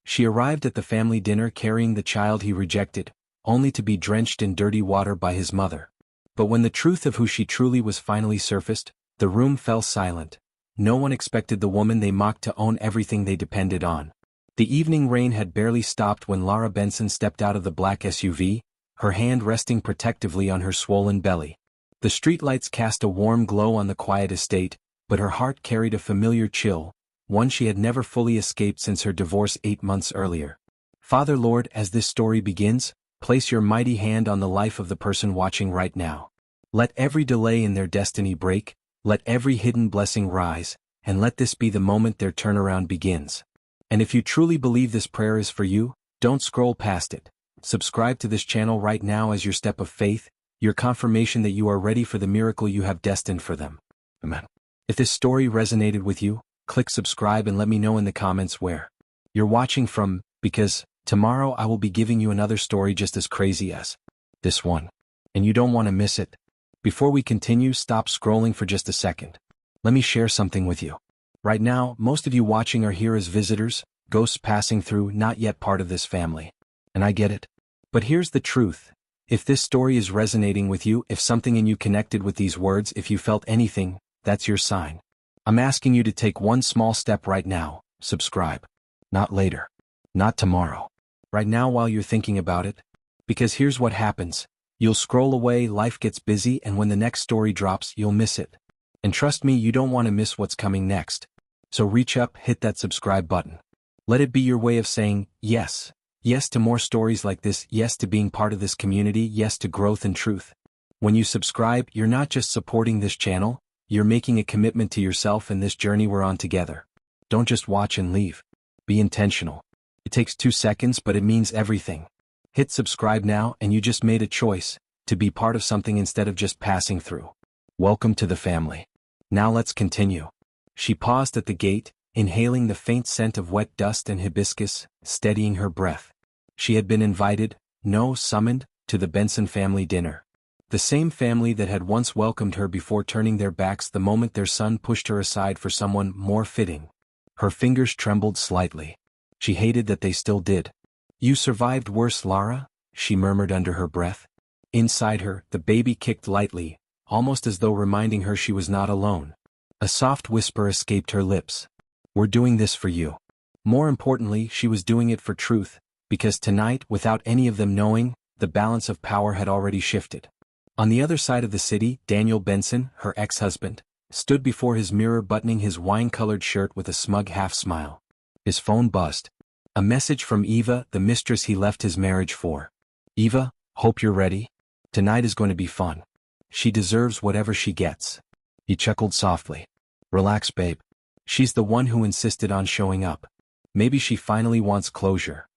She arrived at the family dinner carrying the child he rejected, only to be drenched in dirty water by his mother. But when the truth of who she truly was finally surfaced, the room fell silent. No one expected the woman they mocked to own everything they depended on. The evening rain had barely stopped when Lara Benson stepped out of the black SUV, her hand resting protectively on her swollen belly. The streetlights cast a warm glow on the quiet estate, but her heart carried a familiar chill, one she had never fully escaped since her divorce 8 months earlier. Father Lord, as this story begins, place your mighty hand on the life of the person watching right now. Let every delay in their destiny break, let every hidden blessing rise, and let this be the moment their turnaround begins. And if you truly believe this prayer is for you, don't scroll past it. Subscribe to this channel right now as your step of faith, your confirmation that you are ready for the miracle you have destined for them. Amen. If this story resonated with you, click subscribe and let me know in the comments where you're watching from, because tomorrow I will be giving you another story just as crazy as this one. And you don't want to miss it. Before we continue, stop scrolling for just a second. Let me share something with you. Right now, most of you watching are here as visitors, ghosts passing through, not yet part of this family. And I get it. But here's the truth. If this story is resonating with you, if something in you connected with these words, if you felt anything, that's your sign. I'm asking you to take one small step right now. Subscribe. Not later. Not tomorrow. Right now while you're thinking about it. Because here's what happens. You'll scroll away, life gets busy, and when the next story drops, you'll miss it. And trust me, you don't want to miss what's coming next. So reach up, hit that subscribe button. Let it be your way of saying, yes. Yes to more stories like this, yes to being part of this community, yes to growth and truth. When you subscribe, you're not just supporting this channel, you're making a commitment to yourself and this journey we're on together. Don't just watch and leave. Be intentional. It takes 2 seconds, but it means everything. Hit subscribe now and you just made a choice to be part of something instead of just passing through. Welcome to the family. Now let's continue. She paused at the gate, inhaling the faint scent of wet dust and hibiscus, steadying her breath. She had been invited, no, summoned, to the Benson family dinner. The same family that had once welcomed her before turning their backs the moment their son pushed her aside for someone more fitting. Her fingers trembled slightly. She hated that they still did. You survived worse, Lara, she murmured under her breath. Inside her, the baby kicked lightly, almost as though reminding her she was not alone. A soft whisper escaped her lips. We're doing this for you. More importantly, she was doing it for truth, because tonight, without any of them knowing, the balance of power had already shifted. On the other side of the city, Daniel Benson, her ex-husband, stood before his mirror buttoning his wine-colored shirt with a smug half-smile. His phone buzzed. A message from Eva, the mistress he left his marriage for. Eva, hope you're ready. Tonight is going to be fun. She deserves whatever she gets. He chuckled softly. Relax, babe. She's the one who insisted on showing up. Maybe she finally wants closure.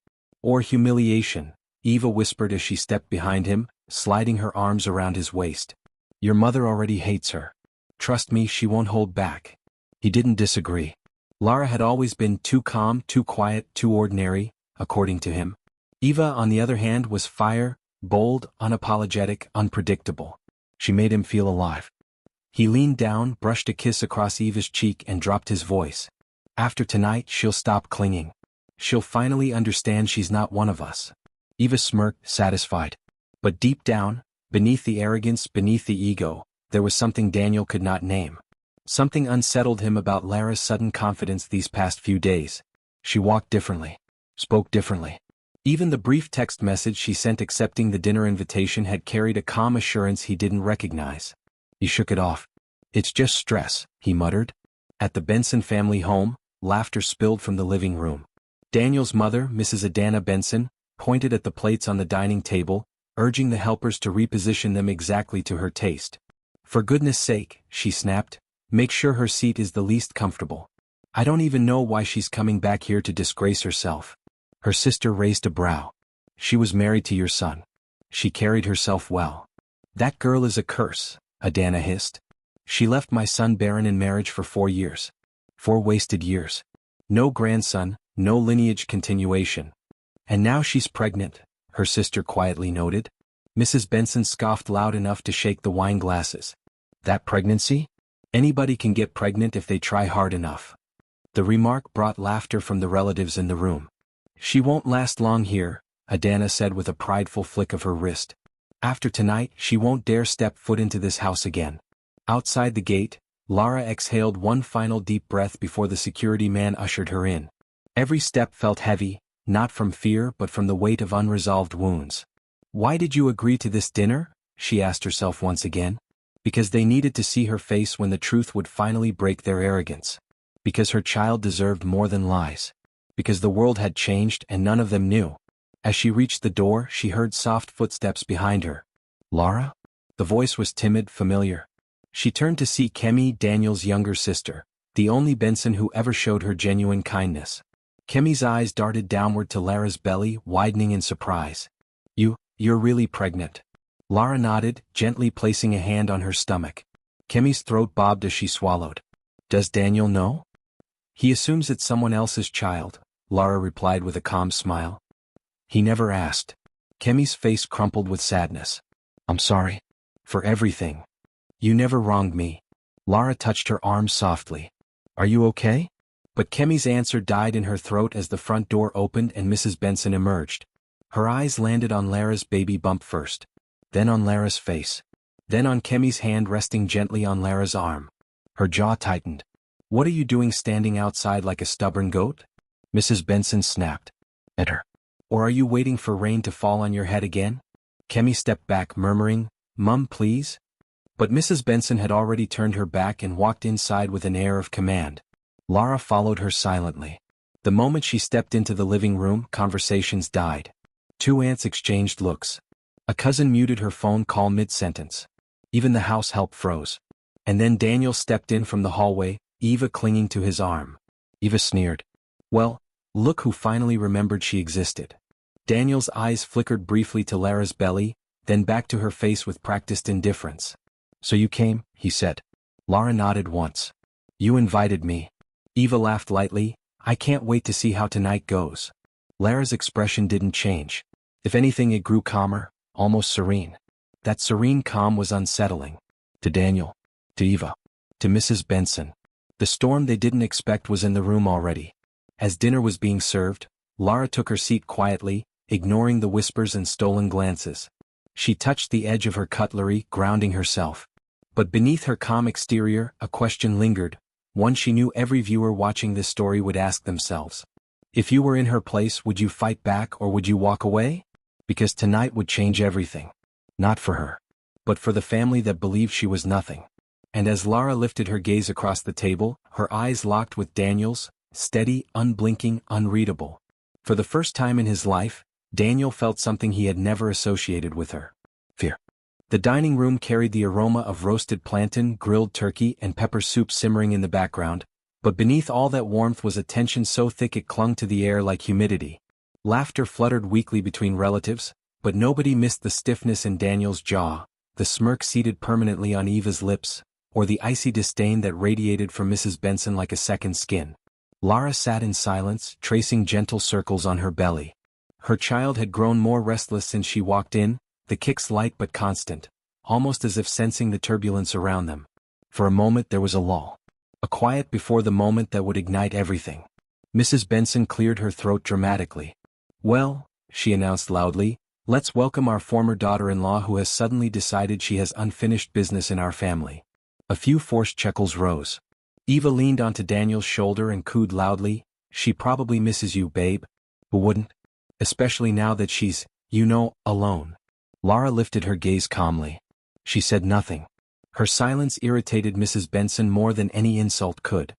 Or humiliation, Eva whispered as she stepped behind him, sliding her arms around his waist. Your mother already hates her. Trust me, she won't hold back. He didn't disagree. Lara had always been too calm, too quiet, too ordinary, according to him. Eva, on the other hand, was fire, bold, unapologetic, unpredictable. She made him feel alive. He leaned down, brushed a kiss across Eva's cheek and dropped his voice. After tonight, she'll stop clinging. She'll finally understand she's not one of us. Eva smirked, satisfied. But deep down, beneath the arrogance, beneath the ego, there was something Daniel could not name. Something unsettled him about Lara's sudden confidence these past few days. She walked differently. Spoke differently. Even the brief text message she sent accepting the dinner invitation had carried a calm assurance he didn't recognize. He shook it off. It's just stress, he muttered. At the Benson family home, laughter spilled from the living room. Daniel's mother, Mrs. Adana Benson, pointed at the plates on the dining table, urging the helpers to reposition them exactly to her taste. For goodness sake, she snapped, make sure her seat is the least comfortable. I don't even know why she's coming back here to disgrace herself. Her sister raised a brow. She was married to your son. She carried herself well. That girl is a curse, Adana hissed. She left my son barren in marriage for 4 years. 4 wasted years. No grandson, no lineage continuation. And now she's pregnant, her sister quietly noted. Mrs. Benson scoffed loud enough to shake the wine glasses. That pregnancy? Anybody can get pregnant if they try hard enough. The remark brought laughter from the relatives in the room. She won't last long here, Adana said with a prideful flick of her wrist. After tonight, she won't dare step foot into this house again. Outside the gate, Lara exhaled one final deep breath before the security man ushered her in. Every step felt heavy, not from fear but from the weight of unresolved wounds. Why did you agree to this dinner? She asked herself once again. Because they needed to see her face when the truth would finally break their arrogance. Because her child deserved more than lies. Because the world had changed and none of them knew. As she reached the door, she heard soft footsteps behind her. Lara? The voice was timid, familiar. She turned to see Kemi, Daniel's younger sister, the only Benson who ever showed her genuine kindness. Kemi's eyes darted downward to Lara's belly, widening in surprise. You're really pregnant. Lara nodded, gently placing a hand on her stomach. Kemi's throat bobbed as she swallowed. Does Daniel know? He assumes it's someone else's child, Lara replied with a calm smile. He never asked. Kemi's face crumpled with sadness. I'm sorry. For everything. You never wronged me. Lara touched her arm softly. Are you okay? But Kemi's answer died in her throat as the front door opened and Mrs. Benson emerged. Her eyes landed on Lara's baby bump first. Then on Lara's face. Then on Kemi's hand resting gently on Lara's arm. Her jaw tightened. What are you doing standing outside like a stubborn goat? Mrs. Benson snapped at her. Or are you waiting for rain to fall on your head again? Kemi stepped back, murmuring, Mum, please? But Mrs. Benson had already turned her back and walked inside with an air of command. Lara followed her silently. The moment she stepped into the living room, conversations died. Two aunts exchanged looks. A cousin muted her phone call mid-sentence. Even the house help froze. And then Daniel stepped in from the hallway, Eva clinging to his arm. Eva sneered. Well, look who finally remembered she existed. Daniel's eyes flickered briefly to Lara's belly, then back to her face with practiced indifference. So you came, he said. Lara nodded once. You invited me. Eva laughed lightly. I can't wait to see how tonight goes. Lara's expression didn't change. If anything, it grew calmer, almost serene. That serene calm was unsettling. To Daniel. To Eva. To Mrs. Benson. The storm they didn't expect was in the room already. As dinner was being served, Lara took her seat quietly, ignoring the whispers and stolen glances. She touched the edge of her cutlery, grounding herself. But beneath her calm exterior, a question lingered, one she knew every viewer watching this story would ask themselves. If you were in her place, would you fight back or would you walk away? Because tonight would change everything. Not for her. But for the family that believed she was nothing. And as Lara lifted her gaze across the table, her eyes locked with Daniel's, steady, unblinking, unreadable. For the first time in his life, Daniel felt something he had never associated with her. Fear. The dining room carried the aroma of roasted plantain, grilled turkey, and pepper soup simmering in the background, but beneath all that warmth was a tension so thick it clung to the air like humidity. Laughter fluttered weakly between relatives, but nobody missed the stiffness in Daniel's jaw, the smirk seated permanently on Eva's lips, or the icy disdain that radiated from Mrs. Benson like a second skin. Lara sat in silence, tracing gentle circles on her belly. Her child had grown more restless since she walked in, the kicks light but constant, almost as if sensing the turbulence around them. For a moment there was a lull. A quiet before the moment that would ignite everything. Mrs. Benson cleared her throat dramatically. Well, she announced loudly, let's welcome our former daughter-in-law who has suddenly decided she has unfinished business in our family. A few forced chuckles rose. Eva leaned onto Daniel's shoulder and cooed loudly, she probably misses you, babe. Who wouldn't? Especially now that she's, alone. Lara lifted her gaze calmly. She said nothing. Her silence irritated Mrs. Benson more than any insult could.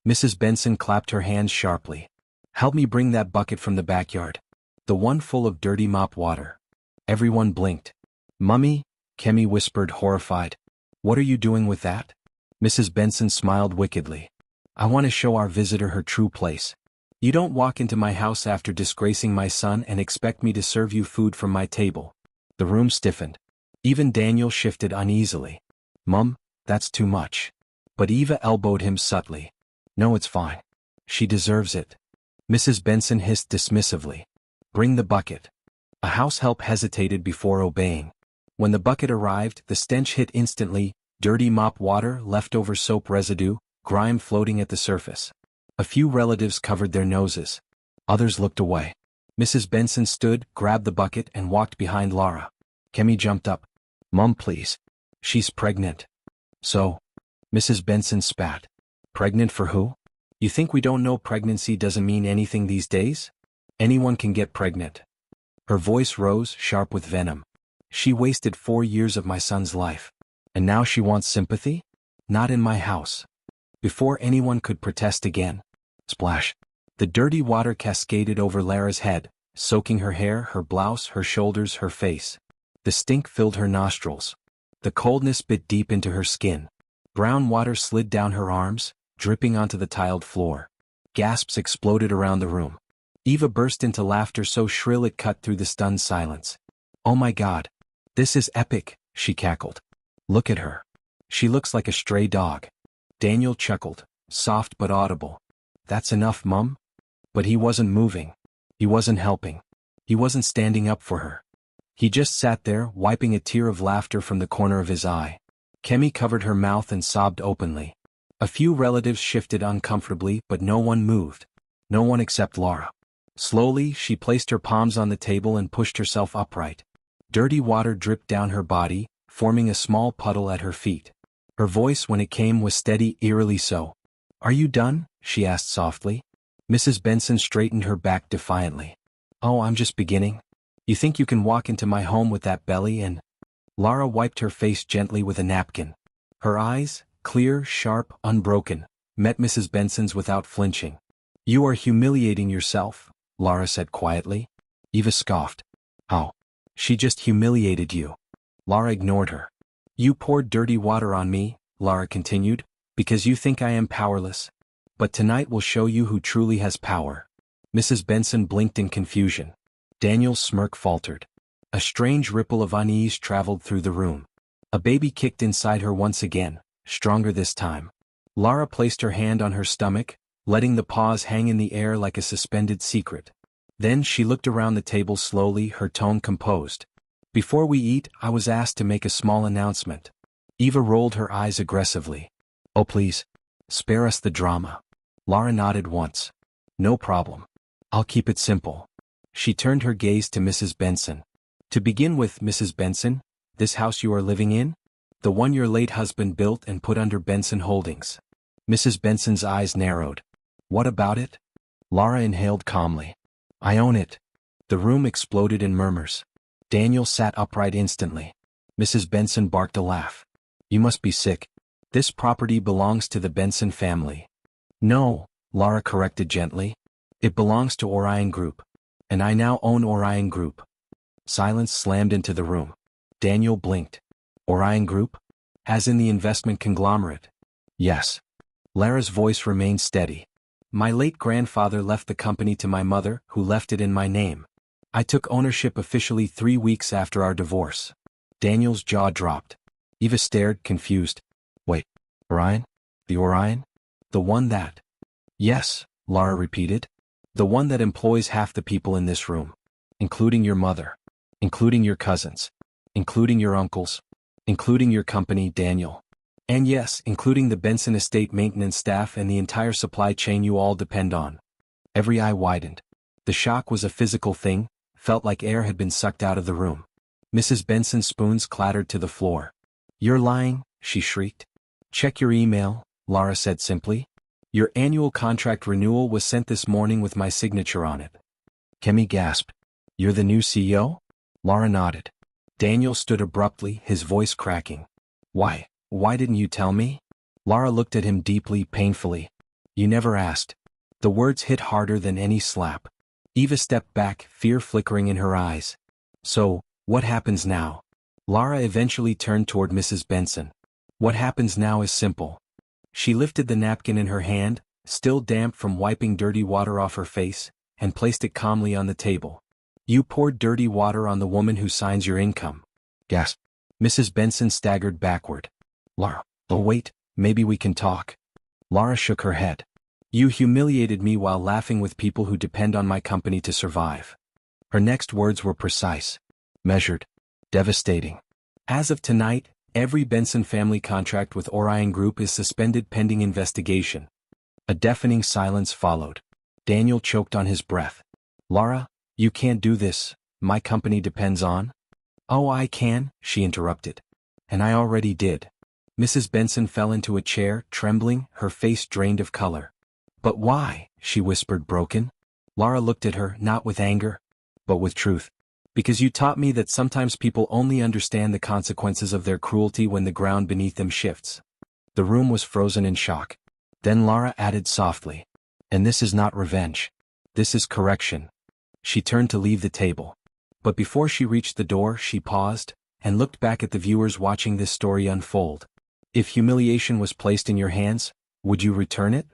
Mrs. Benson clapped her hands sharply. Help me bring that bucket from the backyard. The one full of dirty mop water. Everyone blinked. Mummy? Kemi whispered, horrified. What are you doing with that? Mrs. Benson smiled wickedly. I want to show our visitor her true place. You don't walk into my house after disgracing my son and expect me to serve you food from my table. The room stiffened. Even Daniel shifted uneasily. Mum, that's too much. But Eva elbowed him subtly. No, it's fine. She deserves it. Mrs. Benson hissed dismissively. Bring the bucket. A house help hesitated before obeying. When the bucket arrived, the stench hit instantly, dirty mop water, leftover soap residue, grime floating at the surface. A few relatives covered their noses. Others looked away. Mrs. Benson stood, grabbed the bucket and walked behind Lara. Kemi jumped up. Mom, please. She's pregnant. So? Mrs. Benson spat. Pregnant for who? You think we don't know pregnancy doesn't mean anything these days? Anyone can get pregnant. Her voice rose, sharp with venom. She wasted 4 years of my son's life. And now she wants sympathy? Not in my house. Before anyone could protest again. Splash. The dirty water cascaded over Lara's head, soaking her hair, her blouse, her shoulders, her face. The stink filled her nostrils. The coldness bit deep into her skin. Brown water slid down her arms, dripping onto the tiled floor. Gasps exploded around the room. Eva burst into laughter so shrill it cut through the stunned silence. Oh my God. This is epic, she cackled. Look at her. She looks like a stray dog. Daniel chuckled, soft but audible. That's enough, Mum? But he wasn't moving. He wasn't helping. He wasn't standing up for her. He just sat there, wiping a tear of laughter from the corner of his eye. Kemi covered her mouth and sobbed openly. A few relatives shifted uncomfortably, but no one moved. No one except Lara. Slowly, she placed her palms on the table and pushed herself upright. Dirty water dripped down her body, forming a small puddle at her feet. Her voice when it came was steady, eerily so. Are you done? She asked softly. Mrs. Benson straightened her back defiantly. Oh, I'm just beginning. You think you can walk into my home with that belly and… Lara wiped her face gently with a napkin. Her eyes, clear, sharp, unbroken, met Mrs. Benson's without flinching. You are humiliating yourself, Lara said quietly. Eva scoffed. How? She just humiliated you. Lara ignored her. You poured dirty water on me, Lara continued, because you think I am powerless. But tonight will show you who truly has power. Mrs. Benson blinked in confusion. Daniel's smirk faltered. A strange ripple of unease traveled through the room. A baby kicked inside her once again, stronger this time. Lara placed her hand on her stomach, letting the paws hang in the air like a suspended secret. Then she looked around the table slowly, her tone composed. Before we eat, I was asked to make a small announcement. Eva rolled her eyes aggressively. Oh please, spare us the drama. Lara nodded once. No problem. I'll keep it simple. She turned her gaze to Mrs. Benson. To begin with, Mrs. Benson, this house you are living in? The one your late husband built and put under Benson Holdings. Mrs. Benson's eyes narrowed. What about it? Lara inhaled calmly. I own it. The room exploded in murmurs. Daniel sat upright instantly. Mrs. Benson barked a laugh. You must be sick. This property belongs to the Benson family. No, Lara corrected gently. It belongs to Orion Group. And I now own Orion Group. Silence slammed into the room. Daniel blinked. Orion Group? As in the investment conglomerate? Yes. Lara's voice remained steady. My late grandfather left the company to my mother, who left it in my name. I took ownership officially 3 weeks after our divorce. Daniel's jaw dropped. Eva stared, confused. Wait, Orion? The Orion? The one that… Yes, Lara repeated. The one that employs half the people in this room. Including your mother. Including your cousins. Including your uncles. Including your company, Daniel. And yes, including the Benson estate maintenance staff and the entire supply chain you all depend on. Every eye widened. The shock was a physical thing, felt like air had been sucked out of the room. Mrs. Benson's spoons clattered to the floor. You're lying, she shrieked. Check your email, Lara said simply. Your annual contract renewal was sent this morning with my signature on it. Kemi gasped. You're the new CEO? Lara nodded. Daniel stood abruptly, his voice cracking. Why didn't you tell me? Lara looked at him deeply, painfully. You never asked. The words hit harder than any slap. Eva stepped back, fear flickering in her eyes. So, what happens now? Lara eventually turned toward Mrs. Benson. What happens now is simple. She lifted the napkin in her hand, still damp from wiping dirty water off her face, and placed it calmly on the table. You poured dirty water on the woman who signs your income. Gasp. Mrs. Benson staggered backward. Lara, oh wait, maybe we can talk. Lara shook her head. You humiliated me while laughing with people who depend on my company to survive. Her next words were precise. Measured. Devastating. As of tonight, every Benson family contract with Orion Group is suspended pending investigation. A deafening silence followed. Daniel choked on his breath. Lara, You can't do this, my company depends on. Oh, I can, she interrupted. And I already did. Mrs. Benson fell into a chair, trembling, her face drained of color. But why? She whispered broken. Lara looked at her, not with anger, but with truth. Because you taught me that sometimes people only understand the consequences of their cruelty when the ground beneath them shifts. The room was frozen in shock. Then Lara added softly, and this is not revenge. This is correction. She turned to leave the table. But before she reached the door, she paused, and looked back at the viewers watching this story unfold. If humiliation was placed in your hands, would you return it?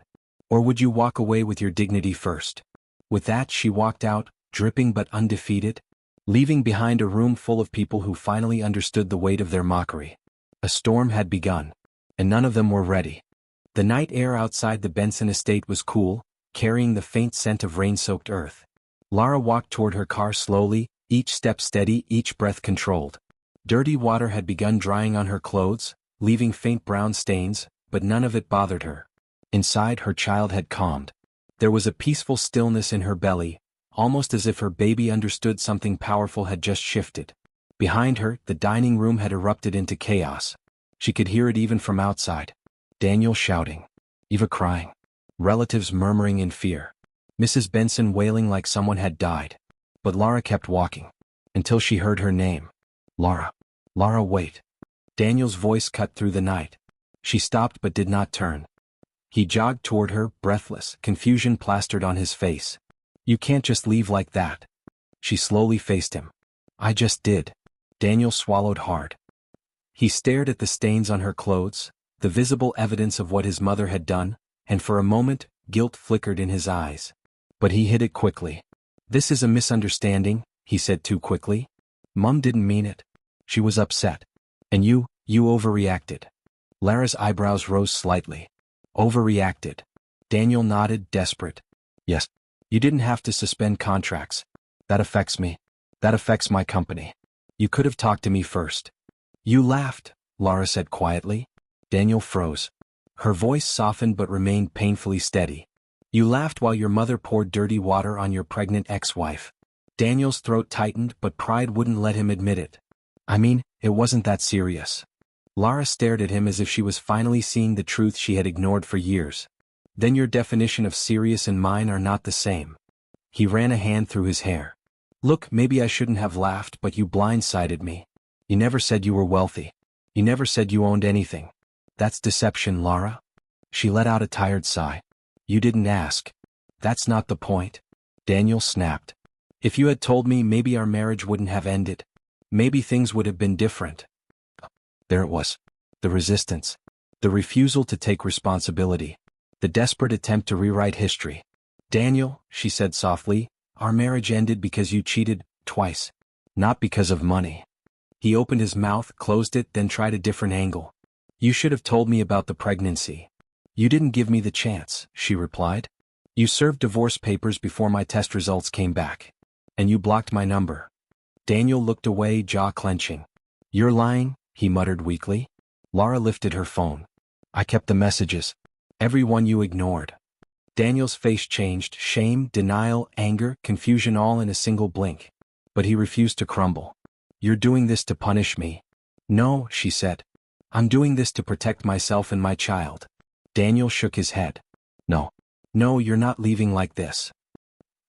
Or would you walk away with your dignity first? With that, she walked out, dripping but undefeated, leaving behind a room full of people who finally understood the weight of their mockery. A storm had begun, and none of them were ready. The night air outside the Benson estate was cool, carrying the faint scent of rain-soaked earth. Lara walked toward her car slowly, each step steady, each breath controlled. Dirty water had begun drying on her clothes, leaving faint brown stains, but none of it bothered her. Inside, her child had calmed. There was a peaceful stillness in her belly, almost as if her baby understood something powerful had just shifted. Behind her, the dining room had erupted into chaos. She could hear it even from outside. Daniel shouting. Eva crying. Relatives murmuring in fear. Mrs. Benson wailing like someone had died. But Lara kept walking. Until she heard her name. Lara. Lara, wait. Daniel's voice cut through the night. She stopped but did not turn. He jogged toward her, breathless, confusion plastered on his face. You can't just leave like that. She slowly faced him. I just did. Daniel swallowed hard. He stared at the stains on her clothes, the visible evidence of what his mother had done, and for a moment, guilt flickered in his eyes. But he hid it quickly. This is a misunderstanding, he said too quickly. Mum didn't mean it. She was upset. And you overreacted. Lara's eyebrows rose slightly. Overreacted. Daniel nodded, desperate. Yes. You didn't have to suspend contracts. That affects me. That affects my company. You could have talked to me first. You laughed, Lara said quietly. Daniel froze. Her voice softened but remained painfully steady. You laughed while your mother poured dirty water on your pregnant ex-wife. Daniel's throat tightened, but pride wouldn't let him admit it. I mean, it wasn't that serious. Lara stared at him as if she was finally seeing the truth she had ignored for years. Then your definition of serious and mine are not the same. He ran a hand through his hair. Look, maybe I shouldn't have laughed, but you blindsided me. You never said you were wealthy. You never said you owned anything. That's deception, Lara. She let out a tired sigh. You didn't ask. That's not the point. Daniel snapped. If you had told me, maybe our marriage wouldn't have ended. Maybe things would have been different. There it was. The resistance. The refusal to take responsibility. The desperate attempt to rewrite history. Daniel, she said softly, our marriage ended because you cheated, twice. Not because of money. He opened his mouth, closed it, then tried a different angle. You should have told me about the pregnancy. You didn't give me the chance, she replied. You served divorce papers before my test results came back. And you blocked my number. Daniel looked away, jaw clenching. You're lying, he muttered weakly. Lara lifted her phone. I kept the messages. Every one you ignored. Daniel's face changed, shame, denial, anger, confusion all in a single blink. But he refused to crumble. You're doing this to punish me. No, she said. I'm doing this to protect myself and my child. Daniel shook his head. No. No, you're not leaving like this.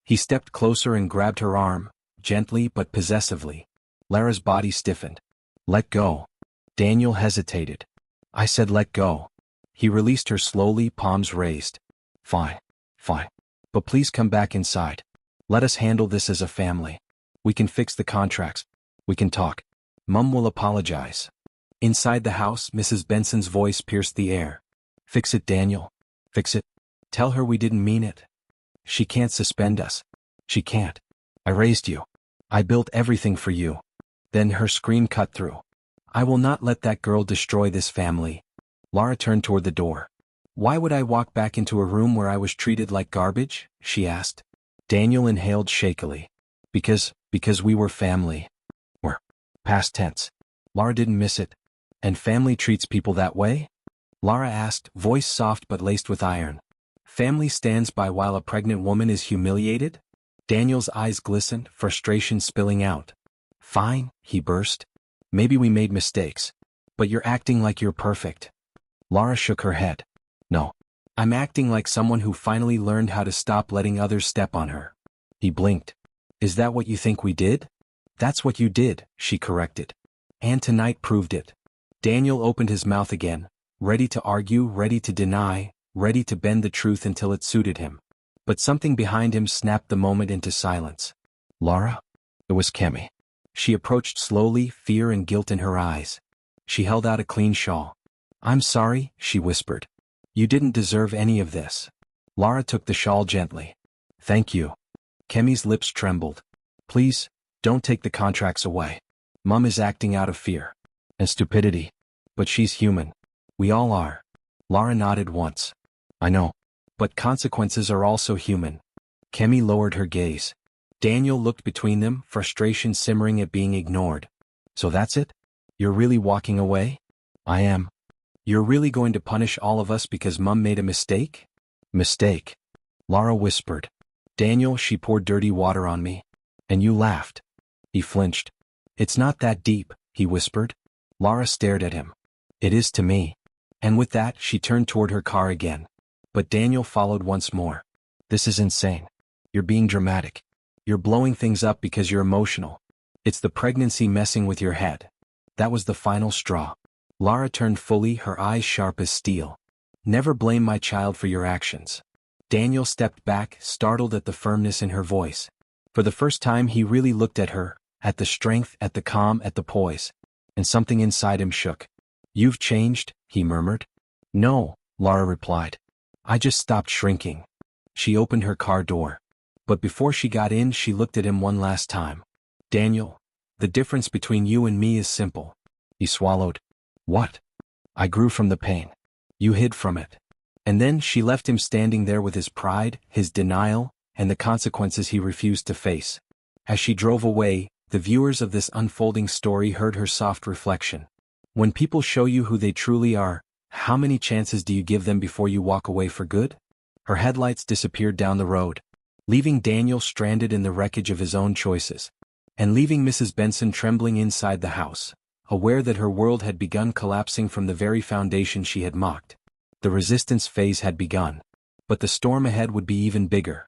He stepped closer and grabbed her arm, gently but possessively. Lara's body stiffened. Let go. Daniel hesitated. I said let go. He released her slowly, palms raised. Fine. Fine. But please come back inside. Let us handle this as a family. We can fix the contracts. We can talk. Mum will apologize. Inside the house, Mrs. Benson's voice pierced the air. Fix it, Daniel. Fix it. Tell her we didn't mean it. She can't suspend us. She can't. I raised you. I built everything for you. Then her scream cut through. I will not let that girl destroy this family. Lara turned toward the door. Why would I walk back into a room where I was treated like garbage? She asked. Daniel inhaled shakily. Because we were family. We're. Past tense. Lara didn't miss it. And family treats people that way? Lara asked, voice soft but laced with iron. Family stands by while a pregnant woman is humiliated? Daniel's eyes glistened, frustration spilling out. Fine, he burst. Maybe we made mistakes. But you're acting like you're perfect. Lara shook her head. No. I'm acting like someone who finally learned how to stop letting others step on her. He blinked. Is that what you think we did? That's what you did, she corrected. And tonight proved it. Daniel opened his mouth again, ready to argue, ready to deny, ready to bend the truth until it suited him. But something behind him snapped the moment into silence. Lara? It was Kemi. She approached slowly, fear and guilt in her eyes. She held out a clean shawl. I'm sorry, she whispered. You didn't deserve any of this. Lara took the shawl gently. Thank you. Kemi's lips trembled. Please, don't take the contracts away. Mum is acting out of fear. And stupidity. But she's human. We all are. Lara nodded once. I know. But consequences are also human. Kemi lowered her gaze. Daniel looked between them, frustration simmering at being ignored. So that's it? You're really walking away? I am. You're really going to punish all of us because Mum made a mistake? Mistake. Lara whispered. Daniel, she poured dirty water on me. And you laughed. He flinched. It's not that deep, he whispered. Lara stared at him. It is to me. And with that, she turned toward her car again. But Daniel followed once more. This is insane. You're being dramatic. You're blowing things up because you're emotional. It's the pregnancy messing with your head. That was the final straw. Lara turned fully, her eyes sharp as steel. Never blame my child for your actions. Daniel stepped back, startled at the firmness in her voice. For the first time he really looked at her, at the strength, at the calm, at the poise. And something inside him shook. You've changed, he murmured. No, Lara replied. I just stopped shrinking. She opened her car door. But before she got in, she looked at him one last time. Daniel, the difference between you and me is simple. He swallowed. What? I grew from the pain. You hid from it. And then she left him standing there with his pride, his denial, and the consequences he refused to face. As she drove away, the viewers of this unfolding story heard her soft reflection. When people show you who they truly are, how many chances do you give them before you walk away for good? Her headlights disappeared down the road, leaving Daniel stranded in the wreckage of his own choices, and leaving Mrs. Benson trembling inside the house, aware that her world had begun collapsing from the very foundation she had mocked. The resistance phase had begun, but the storm ahead would be even bigger.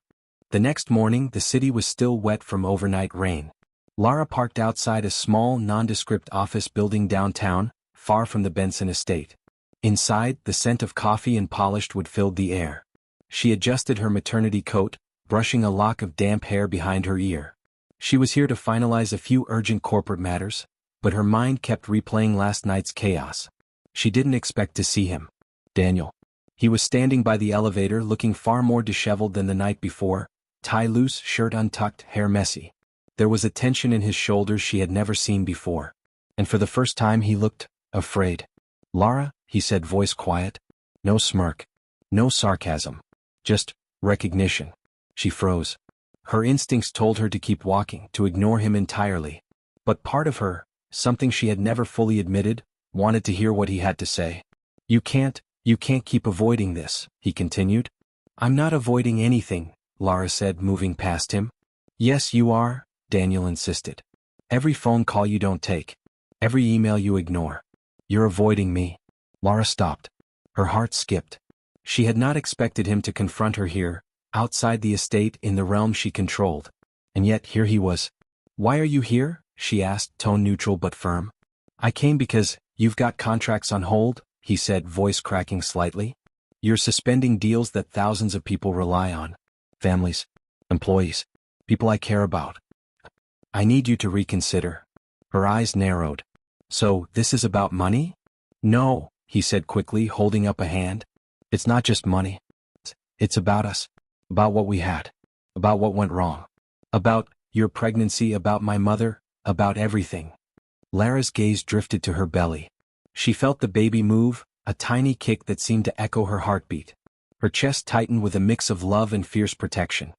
The next morning, the city was still wet from overnight rain. Lara parked outside a small, nondescript office building downtown, far from the Benson estate. Inside, the scent of coffee and polished wood filled the air. She adjusted her maternity coat, brushing a lock of damp hair behind her ear. She was here to finalize a few urgent corporate matters, but her mind kept replaying last night's chaos. She didn't expect to see him. Daniel. He was standing by the elevator looking far more disheveled than the night before, tie loose, shirt untucked, hair messy. There was a tension in his shoulders she had never seen before. And for the first time he looked afraid. Lara, he said, voice quiet. No smirk. No sarcasm. Just recognition. She froze. Her instincts told her to keep walking, to ignore him entirely. But part of her, something she had never fully admitted, wanted to hear what he had to say. You can't keep avoiding this, he continued. I'm not avoiding anything, Lara said, moving past him. Yes, you are, Daniel insisted. Every phone call you don't take. Every email you ignore. You're avoiding me. Lara stopped. Her heart skipped. She had not expected him to confront her here, outside the estate in the realm she controlled. And yet here he was. Why are you here? She asked, tone neutral but firm. I came because you've got contracts on hold, he said, voice cracking slightly. You're suspending deals that thousands of people rely on. Families. Employees. People I care about. I need you to reconsider. Her eyes narrowed. So, this is about money? No, he said quickly, holding up a hand. It's not just money. It's about us. About what we had. About what went wrong. About your pregnancy, about my mother, about everything. Lara's gaze drifted to her belly. She felt the baby move, a tiny kick that seemed to echo her heartbeat. Her chest tightened with a mix of love and fierce protection.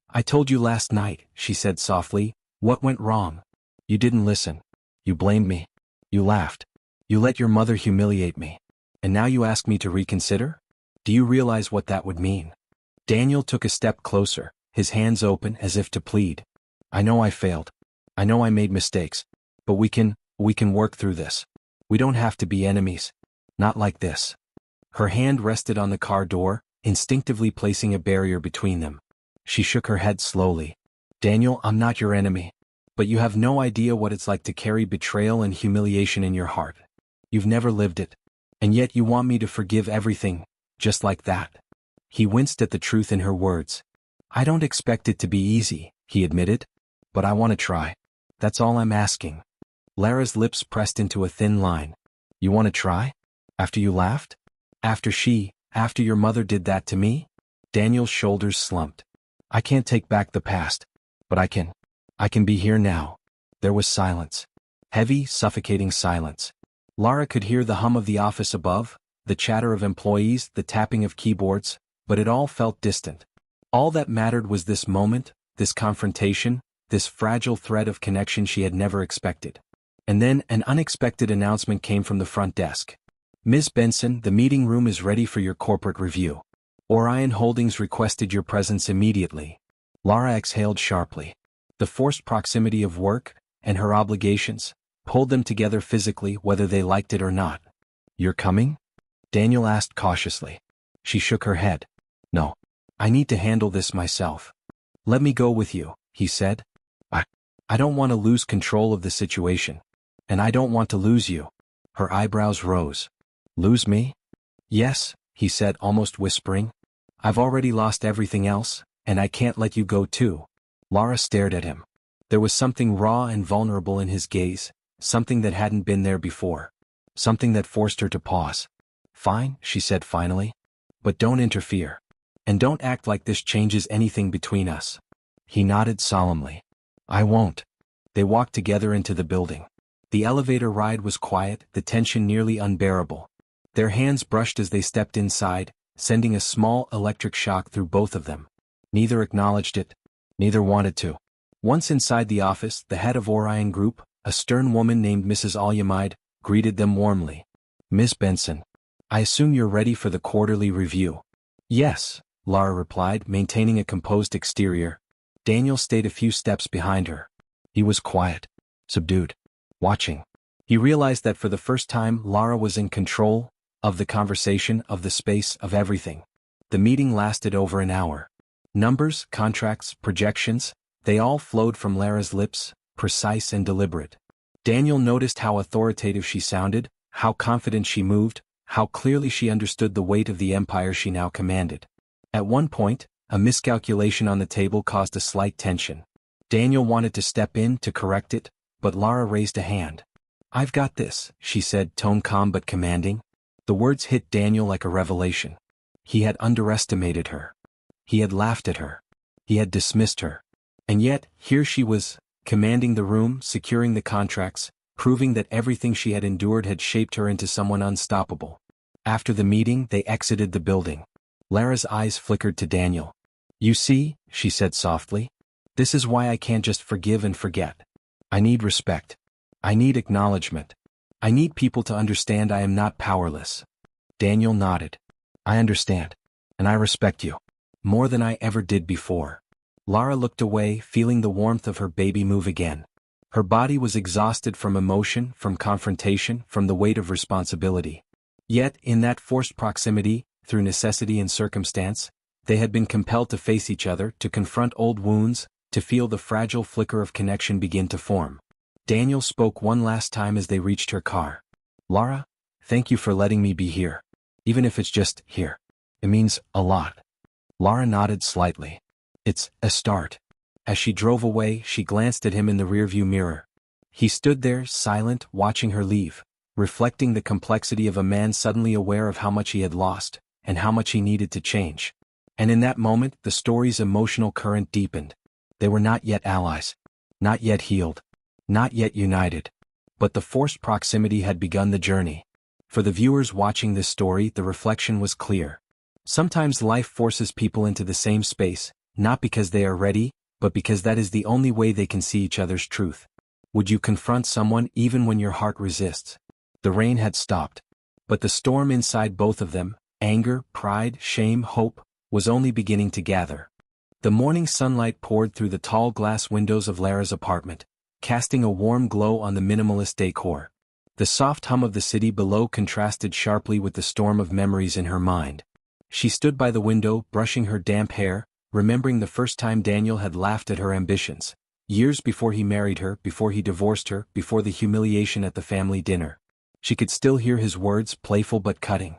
I told you last night, she said softly, what went wrong? You didn't listen. You blamed me. You laughed. You let your mother humiliate me. And now you ask me to reconsider? Do you realize what that would mean? Daniel took a step closer, his hands open as if to plead. I know I failed. I know I made mistakes. But we can work through this. We don't have to be enemies. Not like this. Her hand rested on the car door, instinctively placing a barrier between them. She shook her head slowly. Daniel, I'm not your enemy. But you have no idea what it's like to carry betrayal and humiliation in your heart. You've never lived it. And yet you want me to forgive everything, just like that. He winced at the truth in her words. I don't expect it to be easy, he admitted. But I want to try. That's all I'm asking. Lara's lips pressed into a thin line. You want to try? After you laughed? After your mother did that to me? Daniel's shoulders slumped. I can't take back the past. But I can. I can be here now. There was silence. Heavy, suffocating silence. Lara could hear the hum of the office above, the chatter of employees, the tapping of keyboards, but it all felt distant. All that mattered was this moment, this confrontation, this fragile thread of connection she had never expected. And then an unexpected announcement came from the front desk. Ms. Benson, the meeting room is ready for your corporate review. Orion Holdings requested your presence immediately. Lara exhaled sharply. The forced proximity of work, and her obligations, pulled them together physically whether they liked it or not. You're coming? Daniel asked cautiously. She shook her head. No. I need to handle this myself. Let me go with you, he said. I don't want to lose control of the situation. And I don't want to lose you. Her eyebrows rose. Lose me? Yes, he said, almost whispering. I've already lost everything else, and I can't let you go too. Lara stared at him. There was something raw and vulnerable in his gaze, something that hadn't been there before. Something that forced her to pause. Fine, she said finally. But don't interfere. And don't act like this changes anything between us. He nodded solemnly. I won't. They walked together into the building. The elevator ride was quiet, the tension nearly unbearable. Their hands brushed as they stepped inside, sending a small electric shock through both of them. Neither acknowledged it. Neither wanted to. Once inside the office, the head of Orion Group, a stern woman named Mrs. Alyamide, greeted them warmly. Miss Benson, I assume you're ready for the quarterly review. Yes, Lara replied, maintaining a composed exterior. Daniel stayed a few steps behind her. He was quiet, subdued, watching. He realized that for the first time Lara was in control, of the conversation, of the space, of everything. The meeting lasted over an hour. Numbers, contracts, projections, they all flowed from Lara's lips, precise and deliberate. Daniel noticed how authoritative she sounded, how confident she moved, how clearly she understood the weight of the empire she now commanded. At one point, a miscalculation on the table caused a slight tension. Daniel wanted to step in to correct it, but Lara raised a hand. I've got this, she said, tone calm but commanding. The words hit Daniel like a revelation. He had underestimated her. He had laughed at her. He had dismissed her. And yet, here she was, commanding the room, securing the contracts, proving that everything she had endured had shaped her into someone unstoppable. After the meeting, they exited the building. Lara's eyes flickered to Daniel. You see, she said softly, this is why I can't just forgive and forget. I need respect. I need acknowledgement. I need people to understand I am not powerless. Daniel nodded. I understand. And I respect you. More than I ever did before. Lara looked away, feeling the warmth of her baby move again. Her body was exhausted from emotion, from confrontation, from the weight of responsibility. Yet, in that forced proximity, through necessity and circumstance, they had been compelled to face each other, to confront old wounds, to feel the fragile flicker of connection begin to form. Daniel spoke one last time as they reached her car. Lara, thank you for letting me be here. Even if it's just here. It means a lot. Lara nodded slightly. It's a start. As she drove away, she glanced at him in the rearview mirror. He stood there, silent, watching her leave, reflecting the complexity of a man suddenly aware of how much he had lost, and how much he needed to change. And in that moment, the story's emotional current deepened. They were not yet allies. Not yet healed. Not yet united. But the forced proximity had begun the journey. For the viewers watching this story, the reflection was clear. Sometimes life forces people into the same space, not because they are ready, but because that is the only way they can see each other's truth. Would you confront someone even when your heart resists? The rain had stopped. But the storm inside both of them, anger, pride, shame, hope, was only beginning to gather. The morning sunlight poured through the tall glass windows of Lara's apartment, casting a warm glow on the minimalist decor. The soft hum of the city below contrasted sharply with the storm of memories in her mind. She stood by the window, brushing her damp hair, remembering the first time Daniel had laughed at her ambitions. Years before he married her, before he divorced her, before the humiliation at the family dinner. She could still hear his words, playful but cutting.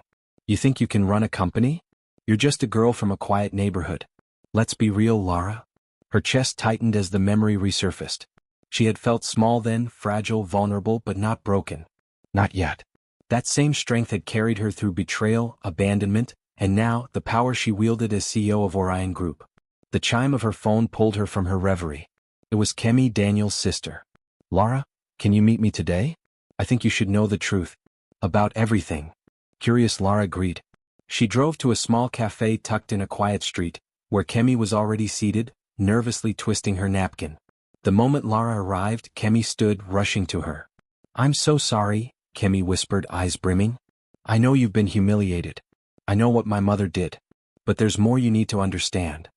"You think you can run a company? You're just a girl from a quiet neighborhood. Let's be real, Lara." Her chest tightened as the memory resurfaced. She had felt small then, fragile, vulnerable, but not broken. Not yet. That same strength had carried her through betrayal, abandonment, and now, the power she wielded as CEO of Orion Group. The chime of her phone pulled her from her reverie. It was Kemi, Daniel's sister. "Lara, can you meet me today? I think you should know the truth. About everything." Curious Lara agreed. She drove to a small cafe tucked in a quiet street, where Kemi was already seated, nervously twisting her napkin. The moment Lara arrived, Kemi stood, rushing to her. "I'm so sorry," Kemi whispered, eyes brimming. "I know you've been humiliated. I know what my mother did. But there's more you need to understand."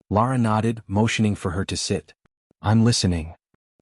Lara nodded, motioning for her to sit. "I'm listening."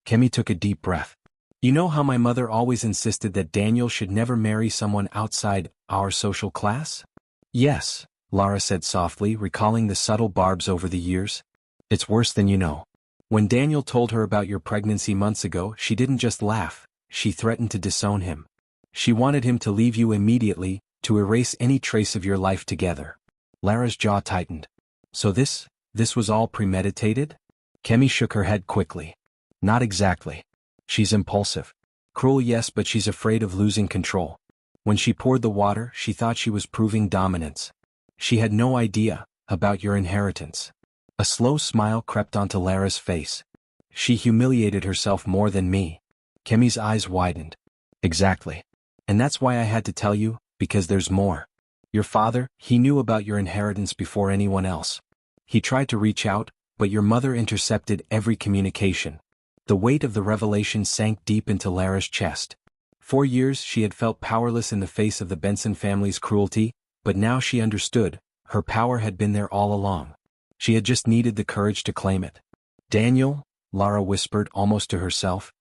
Kemi took a deep breath. "You know how my mother always insisted that Daniel should never marry someone outside our social class?" "Yes," Lara said softly, recalling the subtle barbs over the years. "It's worse than you know. When Daniel told her about your pregnancy months ago, she didn't just laugh, she threatened to disown him. She wanted him to leave you immediately, to erase any trace of your life together." Lara's jaw tightened. "So this was all premeditated?" Kemi shook her head quickly. "Not exactly. She's impulsive. Cruel, yes, but she's afraid of losing control. When she poured the water, she thought she was proving dominance. She had no idea about your inheritance." A slow smile crept onto Lara's face. "She humiliated herself more than me." Kemi's eyes widened. "Exactly. And that's why I had to tell you, because there's more. Your father, he knew about your inheritance before anyone else. He tried to reach out, but your mother intercepted every communication." The weight of the revelation sank deep into Lara's chest. For years she had felt powerless in the face of the Benson family's cruelty, but now she understood, her power had been there all along. She had just needed the courage to claim it. "Daniel," Lara whispered almost to herself.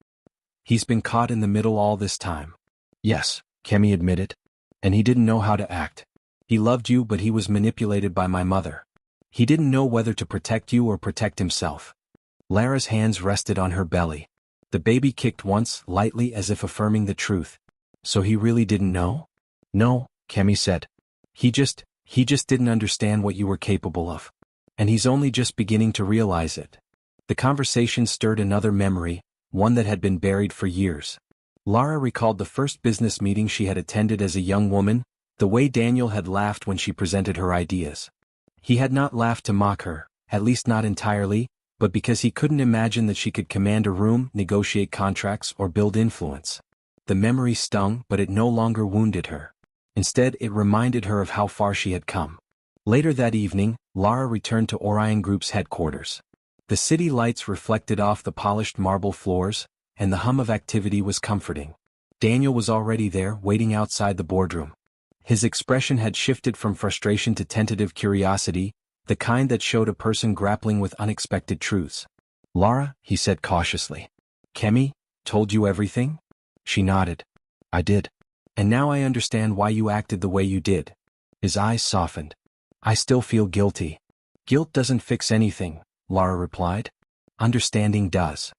"He's been caught in the middle all this time." "Yes," Kemi admitted. "And he didn't know how to act. He loved you, but he was manipulated by my mother. He didn't know whether to protect you or protect himself." Lara's hands rested on her belly. The baby kicked once, lightly as if affirming the truth. "So he really didn't know?" "No," Kemi said. He just didn't understand what you were capable of. And he's only just beginning to realize it." The conversation stirred another memory, one that had been buried for years. Lara recalled the first business meeting she had attended as a young woman, the way Daniel had laughed when she presented her ideas. He had not laughed to mock her, at least not entirely, but because he couldn't imagine that she could command a room, negotiate contracts, or build influence. The memory stung, but it no longer wounded her. Instead, it reminded her of how far she had come. Later that evening, Lara returned to Orion Group's headquarters. The city lights reflected off the polished marble floors, and the hum of activity was comforting. Daniel was already there, waiting outside the boardroom. His expression had shifted from frustration to tentative curiosity, the kind that showed a person grappling with unexpected truths. "Lara," he said cautiously. "Kemi told you everything?" She nodded. "I did. And now I understand why you acted the way you did." His eyes softened. "I still feel guilty." "Guilt doesn't fix anything," Lara replied. "Understanding does."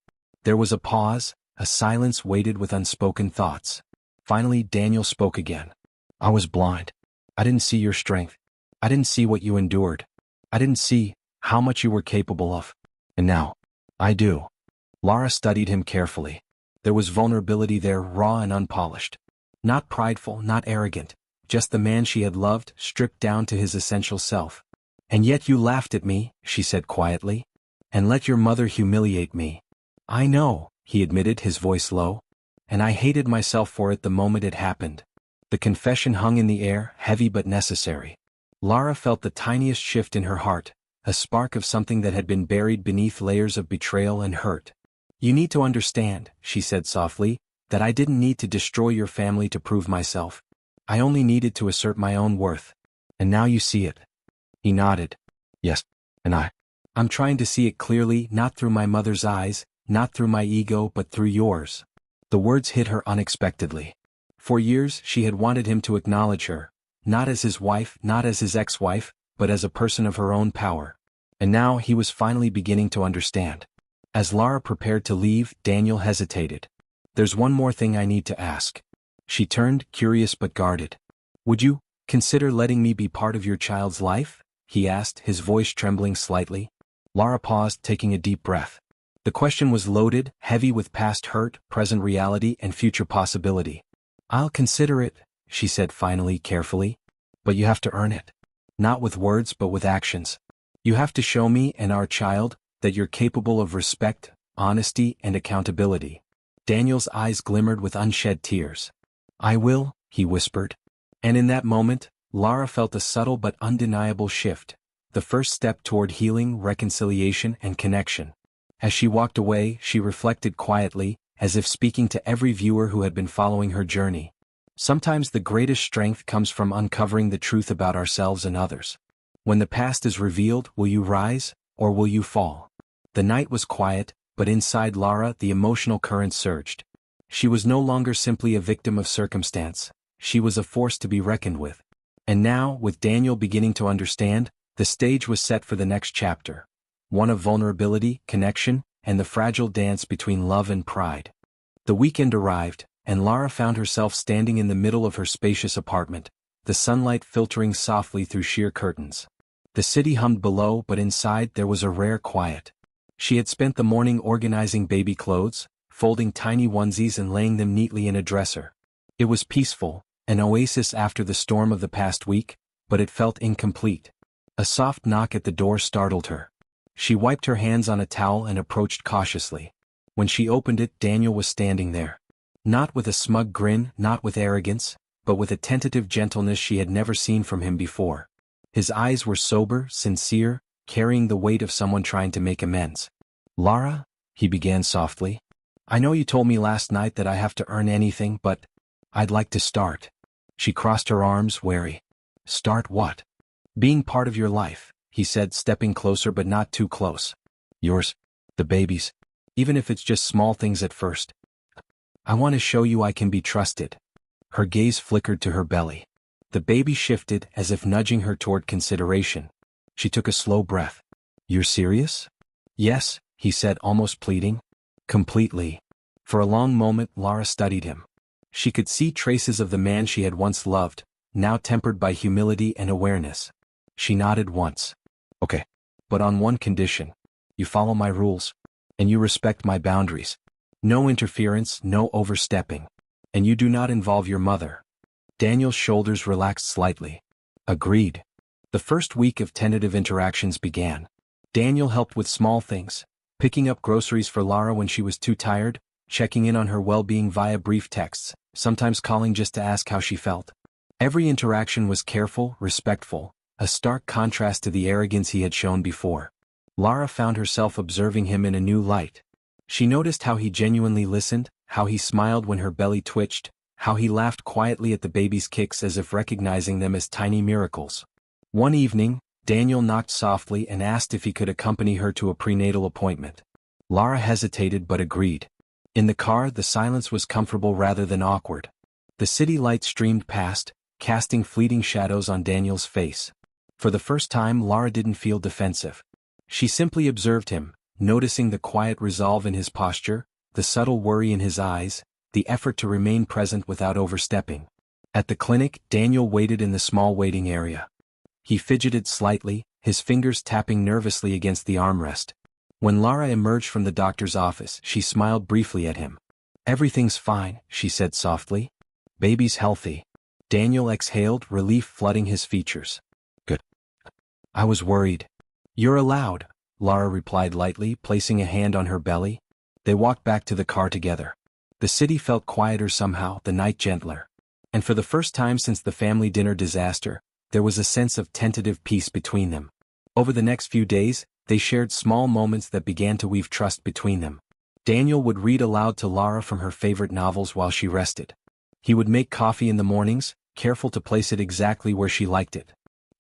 There was a pause, a silence weighted with unspoken thoughts. Finally, Daniel spoke again. "I was blind. I didn't see your strength. I didn't see what you endured. I didn't see how much you were capable of. And now, I do." Lara studied him carefully. There was vulnerability there, raw and unpolished. Not prideful, not arrogant, just the man she had loved, stripped down to his essential self. "And yet you laughed at me," she said quietly, "and let your mother humiliate me." "I know," he admitted, his voice low. "And I hated myself for it the moment it happened." The confession hung in the air, heavy but necessary. Lara felt the tiniest shift in her heart, a spark of something that had been buried beneath layers of betrayal and hurt. "You need to understand," she said softly, "that I didn't need to destroy your family to prove myself. I only needed to assert my own worth. And now you see it." He nodded. "Yes, and I'm trying to see it clearly, not through my mother's eyes, not through my ego but through yours." The words hit her unexpectedly. For years she had wanted him to acknowledge her, not as his wife, not as his ex-wife, but as a person of her own power. And now he was finally beginning to understand. As Lara prepared to leave, Daniel hesitated. "There's one more thing I need to ask." She turned, curious but guarded. "Would you consider letting me be part of your child's life?" he asked, his voice trembling slightly. Lara paused, taking a deep breath. The question was loaded, heavy with past hurt, present reality, and future possibility. "I'll consider it," she said finally, carefully. "But you have to earn it. Not with words but with actions. You have to show me and our child that you're capable of respect, honesty, and accountability." Daniel's eyes glimmered with unshed tears. "I will," he whispered. And in that moment, Lara felt a subtle but undeniable shift, the first step toward healing, reconciliation, and connection. As she walked away, she reflected quietly, as if speaking to every viewer who had been following her journey. Sometimes the greatest strength comes from uncovering the truth about ourselves and others. When the past is revealed, will you rise, or will you fall? The night was quiet, but inside Lara the emotional current surged. She was no longer simply a victim of circumstance. She was a force to be reckoned with. And now, with Daniel beginning to understand, the stage was set for the next chapter. One of vulnerability, connection, and the fragile dance between love and pride. The weekend arrived, and Lara found herself standing in the middle of her spacious apartment, the sunlight filtering softly through sheer curtains. The city hummed below, but inside there was a rare quiet. She had spent the morning organizing baby clothes, folding tiny onesies and laying them neatly in a dresser. It was peaceful, an oasis after the storm of the past week, but it felt incomplete. A soft knock at the door startled her. She wiped her hands on a towel and approached cautiously. When she opened it, Daniel was standing there. Not with a smug grin, not with arrogance, but with a tentative gentleness she had never seen from him before. His eyes were sober, sincere, carrying the weight of someone trying to make amends. "Lara," he began softly, "I know you told me last night that I have to earn anything, but I'd like to start." She crossed her arms, wary. "Start what?" "Being part of your life," he said, stepping closer but not too close. "Yours, the baby's, even if it's just small things at first. I want to show you I can be trusted." Her gaze flickered to her belly. The baby shifted, as if nudging her toward consideration. She took a slow breath. "You're serious?" "Yes," he said, almost pleading. "Completely." For a long moment Lara studied him. She could see traces of the man she had once loved, now tempered by humility and awareness. She nodded once. "Okay. But on one condition. You follow my rules. And you respect my boundaries. No interference, no overstepping. And you do not involve your mother." Daniel's shoulders relaxed slightly. "Agreed." The first week of tentative interactions began. Daniel helped with small things, picking up groceries for Lara when she was too tired, checking in on her well-being via brief texts, sometimes calling just to ask how she felt. Every interaction was careful, respectful, a stark contrast to the arrogance he had shown before. Lara found herself observing him in a new light. She noticed how he genuinely listened, how he smiled when her belly twitched, how he laughed quietly at the baby's kicks as if recognizing them as tiny miracles. One evening, Daniel knocked softly and asked if he could accompany her to a prenatal appointment. Lara hesitated but agreed. In the car, the silence was comfortable rather than awkward. The city light streamed past, casting fleeting shadows on Daniel's face. For the first time, Lara didn't feel defensive. She simply observed him, noticing the quiet resolve in his posture, the subtle worry in his eyes, the effort to remain present without overstepping. At the clinic, Daniel waited in the small waiting area. He fidgeted slightly, his fingers tapping nervously against the armrest. When Lara emerged from the doctor's office, she smiled briefly at him. "Everything's fine," she said softly. "Baby's healthy." Daniel exhaled, relief flooding his features. "Good. I was worried." "You're allowed," Lara replied lightly, placing a hand on her belly. They walked back to the car together. The city felt quieter somehow, the night gentler. And for the first time since the family dinner disaster, there was a sense of tentative peace between them. Over the next few days, they shared small moments that began to weave trust between them. Daniel would read aloud to Lara from her favorite novels while she rested. He would make coffee in the mornings, careful to place it exactly where she liked it.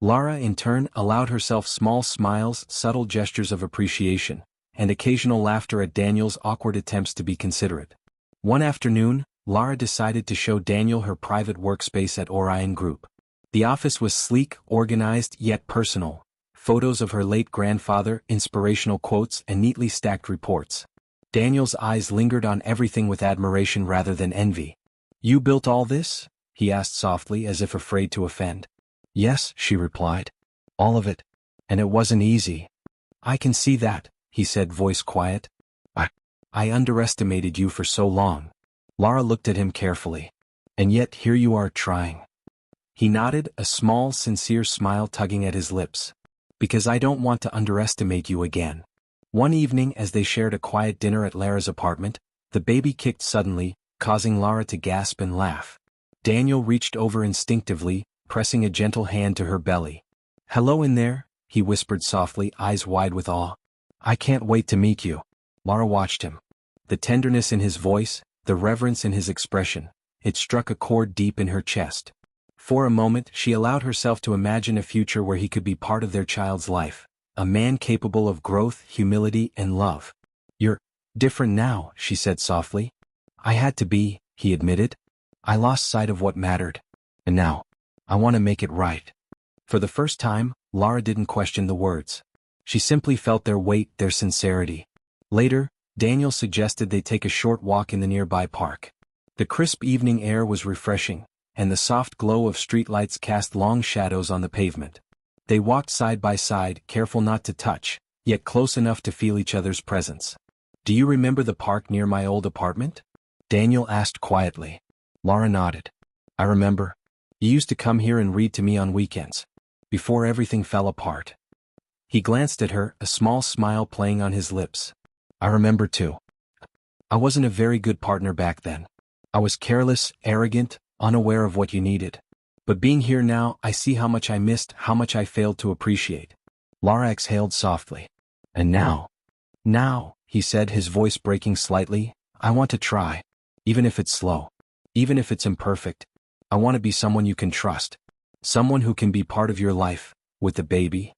Lara, in turn, allowed herself small smiles, subtle gestures of appreciation, and occasional laughter at Daniel's awkward attempts to be considerate. One afternoon, Lara decided to show Daniel her private workspace at Orion Group. The office was sleek, organized, yet personal. Photos of her late grandfather, inspirational quotes, and neatly stacked reports. Daniel's eyes lingered on everything with admiration rather than envy. "You built all this?" he asked softly, as if afraid to offend. "Yes," she replied. "All of it. And it wasn't easy." "I can see that," he said, voice quiet. I underestimated you for so long." Lara looked at him carefully. "And yet here you are trying." He nodded, a small, sincere smile tugging at his lips. "Because I don't want to underestimate you again." One evening, as they shared a quiet dinner at Lara's apartment, the baby kicked suddenly, causing Lara to gasp and laugh. Daniel reached over instinctively, pressing a gentle hand to her belly. "Hello in there," he whispered softly, eyes wide with awe. "I can't wait to meet you." Lara watched him. The tenderness in his voice, the reverence in his expression, it struck a chord deep in her chest. For a moment, she allowed herself to imagine a future where he could be part of their child's life, a man capable of growth, humility, and love. "You're different now," she said softly. "I had to be," he admitted. "I lost sight of what mattered. And now, I want to make it right." For the first time, Lara didn't question the words. She simply felt their weight, their sincerity. Later, Daniel suggested they take a short walk in the nearby park. The crisp evening air was refreshing, and the soft glow of streetlights cast long shadows on the pavement. They walked side by side, careful not to touch, yet close enough to feel each other's presence. "Do you remember the park near my old apartment?" Daniel asked quietly. Lara nodded. "I remember. You used to come here and read to me on weekends. Before everything fell apart." He glanced at her, a small smile playing on his lips. "I remember too. I wasn't a very good partner back then. I was careless, arrogant, unaware of what you needed. But being here now, I see how much I missed, how much I failed to appreciate." Lara exhaled softly. "And now," he said, his voice breaking slightly, "I want to try. Even if it's slow. Even if it's imperfect. I want to be someone you can trust. Someone who can be part of your life, with the baby."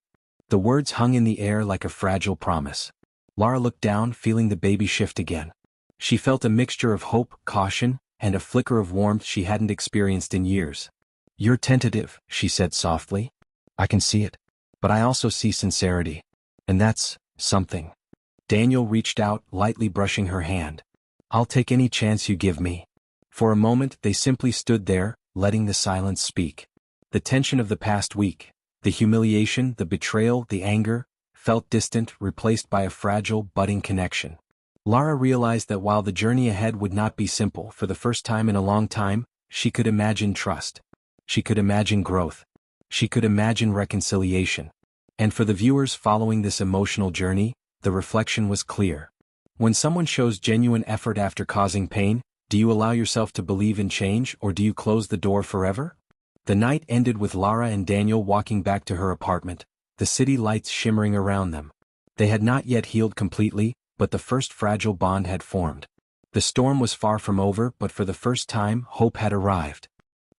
The words hung in the air like a fragile promise. Lara looked down, feeling the baby shift again. She felt a mixture of hope, caution, and a flicker of warmth she hadn't experienced in years. "You're tentative," she said softly. "I can see it. But I also see sincerity. And that's something." Daniel reached out, lightly brushing her hand. "I'll take any chance you give me." For a moment, they simply stood there, letting the silence speak. The tension of the past week, the humiliation, the betrayal, the anger, felt distant, replaced by a fragile, budding connection. Lara realized that while the journey ahead would not be simple, for the first time in a long time, she could imagine trust. She could imagine growth. She could imagine reconciliation. And for the viewers following this emotional journey, the reflection was clear. When someone shows genuine effort after causing pain, do you allow yourself to believe in change, or do you close the door forever? The night ended with Lara and Daniel walking back to her apartment, the city lights shimmering around them. They had not yet healed completely, but the first fragile bond had formed. The storm was far from over, but for the first time, hope had arrived.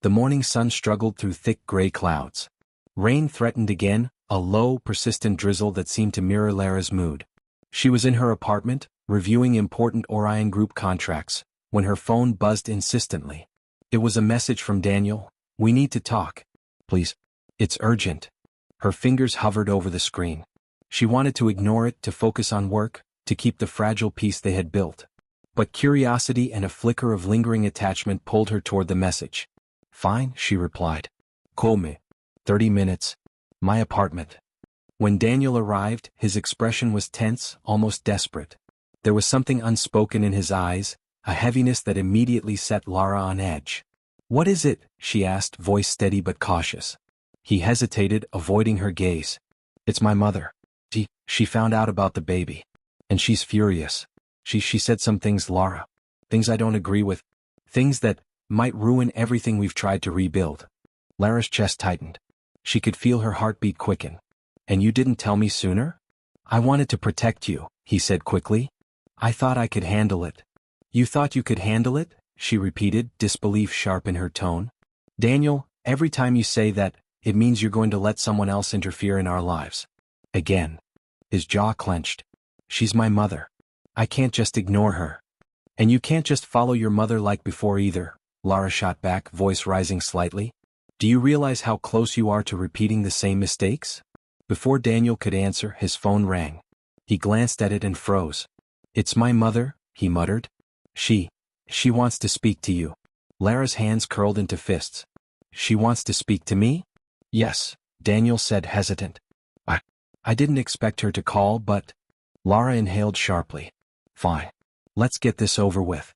The morning sun struggled through thick gray clouds. Rain threatened again, a low, persistent drizzle that seemed to mirror Lara's mood. She was in her apartment, reviewing important Orion Group contracts, when her phone buzzed insistently. It was a message from Daniel. "We need to talk. Please. It's urgent." Her fingers hovered over the screen. She wanted to ignore it, to focus on work, to keep the fragile peace they had built. But curiosity and a flicker of lingering attachment pulled her toward the message. "Fine," she replied. "Call me. 30 minutes. My apartment." When Daniel arrived, his expression was tense, almost desperate. There was something unspoken in his eyes, a heaviness that immediately set Lara on edge. "What is it?" she asked, voice steady but cautious. He hesitated, avoiding her gaze. "It's my mother. She found out about the baby. And she's furious. She said some things, Lara. Things I don't agree with. Things that might ruin everything we've tried to rebuild." Lara's chest tightened. She could feel her heartbeat quicken. "And you didn't tell me sooner?" "I wanted to protect you," he said quickly. "I thought I could handle it." "You thought you could handle it?" she repeated, disbelief sharp in her tone. "Daniel, every time you say that, it means you're going to let someone else interfere in our lives. Again. His jaw clenched. She's my mother. I can't just ignore her. And you can't just follow your mother like before either, Lara shot back, voice rising slightly. Do you realize how close you are to repeating the same mistakes? Before Daniel could answer, his phone rang. He glanced at it and froze. It's my mother, he muttered. She wants to speak to you. Lara's hands curled into fists. She wants to speak to me? Yes, Daniel said, hesitant. I didn't expect her to call, but... Lara inhaled sharply. Fine. Let's get this over with.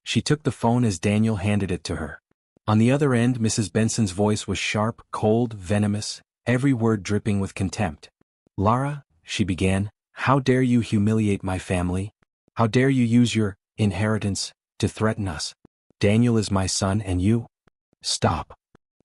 She took the phone as Daniel handed it to her. On the other end, Mrs. Benson's voice was sharp, cold, venomous, every word dripping with contempt. Lara, she began, how dare you humiliate my family? How dare you use your inheritance to threaten us? Daniel is my son and you... Stop.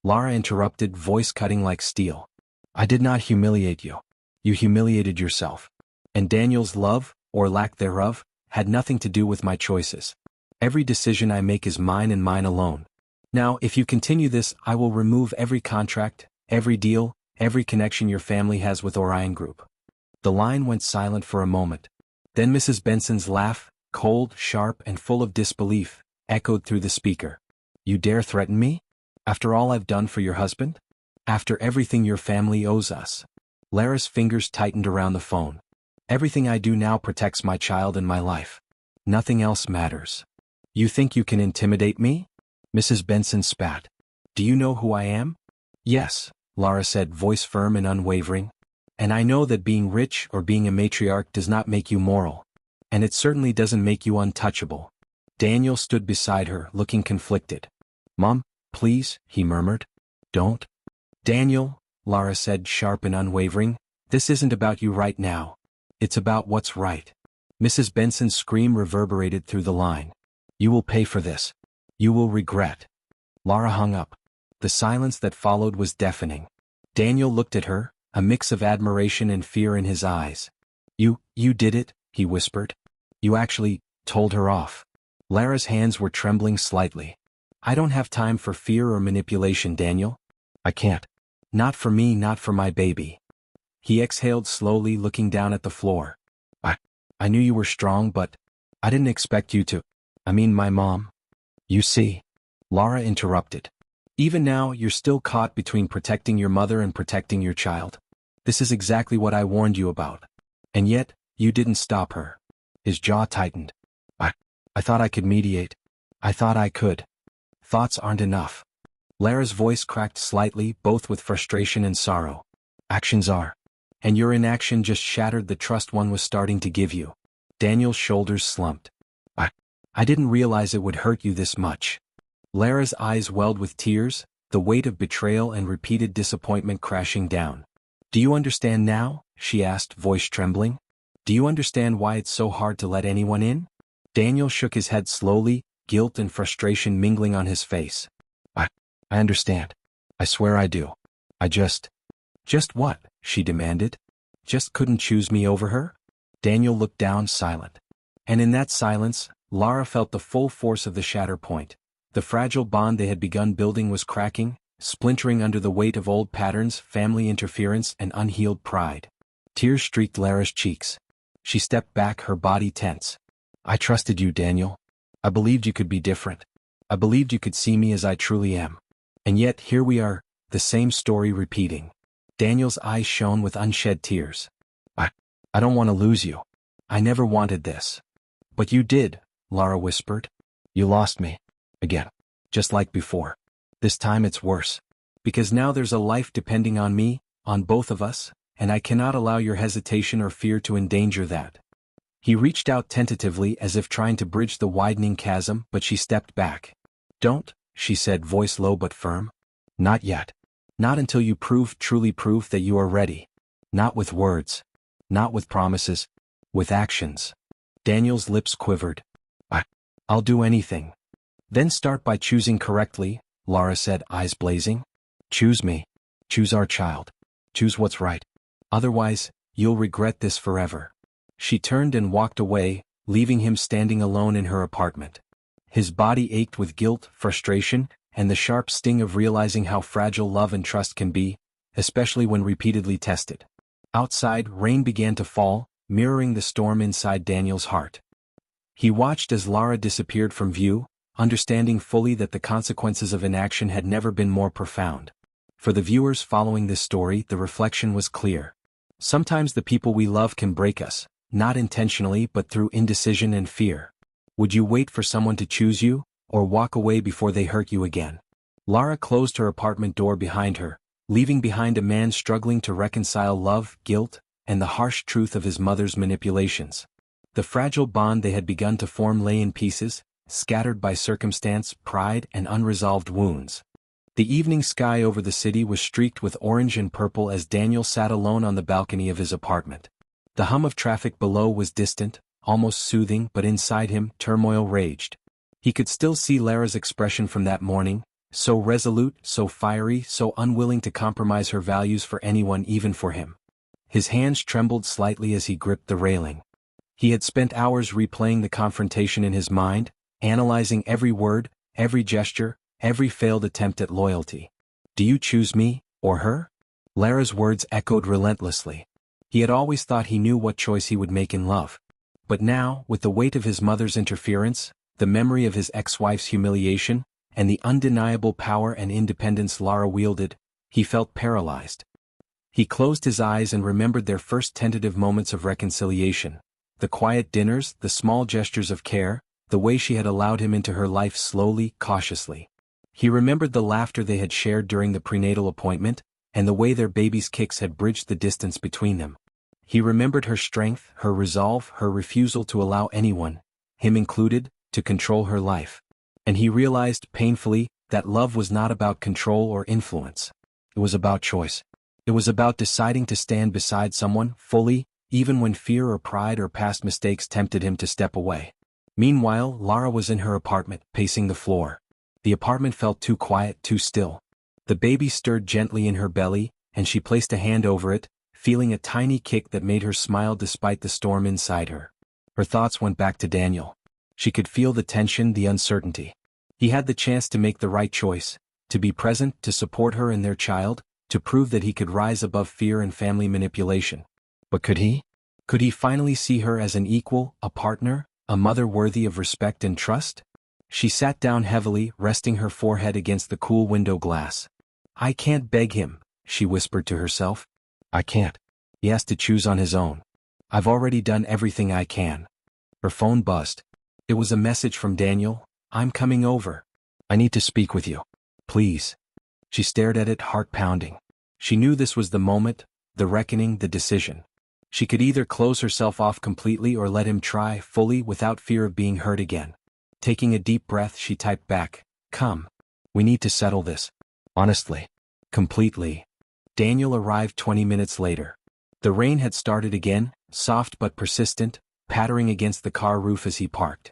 Lara interrupted, voice cutting like steel. I did not humiliate you. You humiliated yourself. And Daniel's love, or lack thereof, had nothing to do with my choices. Every decision I make is mine and mine alone. Now, if you continue this, I will remove every contract, every deal, every connection your family has with Orion Group. The line went silent for a moment. Then Mrs. Benson's laugh, cold, sharp, and full of disbelief, echoed through the speaker. You dare threaten me? After all I've done for your husband? After everything your family owes us? Lara's fingers tightened around the phone. Everything I do now protects my child and my life. Nothing else matters. You think you can intimidate me? Mrs. Benson spat. Do you know who I am? Yes, Lara said, voice firm and unwavering. And I know that being rich or being a matriarch does not make you moral. And it certainly doesn't make you untouchable. Daniel stood beside her, looking conflicted. Mom, please, he murmured. Don't. Daniel, Lara said, sharp and unwavering, this isn't about you right now. It's about what's right. Mrs. Benson's scream reverberated through the line. You will pay for this. You will regret. Lara hung up. The silence that followed was deafening. Daniel looked at her, a mix of admiration and fear in his eyes. You did it, he whispered. You actually told her off. Lara's hands were trembling slightly. I don't have time for fear or manipulation, Daniel. I can't. Not for me, not for my baby. He exhaled slowly, looking down at the floor. I knew you were strong, but I didn't expect you to. I mean, my mom. You see. Lara interrupted. Even now, you're still caught between protecting your mother and protecting your child. This is exactly what I warned you about. And yet, you didn't stop her. His jaw tightened. I thought I could mediate. I thought I could. Thoughts aren't enough. Lara's voice cracked slightly, both with frustration and sorrow. Actions are. And your inaction just shattered the trust one was starting to give you. Daniel's shoulders slumped. I didn't realize it would hurt you this much. Lara's eyes welled with tears, the weight of betrayal and repeated disappointment crashing down. Do you understand now? She asked, voice trembling. Do you understand why it's so hard to let anyone in? Daniel shook his head slowly, guilt and frustration mingling on his face. I understand. I swear I do. I just what? She demanded. Just couldn't choose me over her? Daniel looked down, silent. And in that silence, Lara felt the full force of the shatter point. The fragile bond they had begun building was cracking, splintering under the weight of old patterns, family interference, and unhealed pride. Tears streaked Lara's cheeks. She stepped back, her body tense. I trusted you, Daniel. I believed you could be different. I believed you could see me as I truly am. And yet, here we are, the same story repeating. Daniel's eyes shone with unshed tears. I don't want to lose you. I never wanted this. But you did, Lara whispered. You lost me. Again. Just like before. This time it's worse. Because now there's a life depending on me, on both of us, and I cannot allow your hesitation or fear to endanger that. He reached out tentatively as if trying to bridge the widening chasm, but she stepped back. Don't, she said, voice low but firm. Not yet. Not until you truly prove that you are ready. Not with words. Not with promises. With actions. Daniel's lips quivered. I'll do anything. Then start by choosing correctly, Lara said, eyes blazing. Choose me. Choose our child. Choose what's right. Otherwise, you'll regret this forever. She turned and walked away, leaving him standing alone in her apartment. His body ached with guilt, frustration, and the sharp sting of realizing how fragile love and trust can be, especially when repeatedly tested. Outside, rain began to fall, mirroring the storm inside Daniel's heart. He watched as Lara disappeared from view, understanding fully that the consequences of inaction had never been more profound. For the viewers following this story, the reflection was clear. Sometimes the people we love can break us, not intentionally but through indecision and fear. Would you wait for someone to choose you, or walk away before they hurt you again? Lara closed her apartment door behind her, leaving behind a man struggling to reconcile love, guilt, and the harsh truth of his mother's manipulations. The fragile bond they had begun to form lay in pieces, scattered by circumstance, pride, and unresolved wounds. The evening sky over the city was streaked with orange and purple as Daniel sat alone on the balcony of his apartment. The hum of traffic below was distant, almost soothing, but inside him, turmoil raged. He could still see Lara's expression from that morning, so resolute, so fiery, so unwilling to compromise her values for anyone, even for him. His hands trembled slightly as he gripped the railing. He had spent hours replaying the confrontation in his mind, analyzing every word, every gesture, every failed attempt at loyalty. "Do you choose me, or her?" Lara's words echoed relentlessly. He had always thought he knew what choice he would make in love. But now, with the weight of his mother's interference, the memory of his ex-wife's humiliation, and the undeniable power and independence Lara wielded, he felt paralyzed. He closed his eyes and remembered their first tentative moments of reconciliation. The quiet dinners, the small gestures of care, the way she had allowed him into her life slowly, cautiously. He remembered the laughter they had shared during the prenatal appointment, and the way their baby's kicks had bridged the distance between them. He remembered her strength, her resolve, her refusal to allow anyone, him included, to control her life. And he realized, painfully, that love was not about control or influence. It was about choice. It was about deciding to stand beside someone, fully, even when fear or pride or past mistakes tempted him to step away. Meanwhile, Lara was in her apartment, pacing the floor. The apartment felt too quiet, too still. The baby stirred gently in her belly, and she placed a hand over it, feeling a tiny kick that made her smile despite the storm inside her. Her thoughts went back to Daniel. She could feel the tension, the uncertainty. He had the chance to make the right choice, to be present, to support her and their child, to prove that he could rise above fear and family manipulation. But could he? Could he finally see her as an equal, a partner, a mother worthy of respect and trust? She sat down heavily, resting her forehead against the cool window glass. "I can't beg him," she whispered to herself. "I can't. He has to choose on his own. I've already done everything I can." Her phone buzzed. It was a message from Daniel. "I'm coming over. I need to speak with you. Please." She stared at it, heart pounding. She knew this was the moment, the reckoning, the decision. She could either close herself off completely or let him try, fully, without fear of being hurt again. Taking a deep breath, she typed back, "Come. We need to settle this. Honestly. Completely." Daniel arrived 20 minutes later. The rain had started again, soft but persistent, pattering against the car roof as he parked.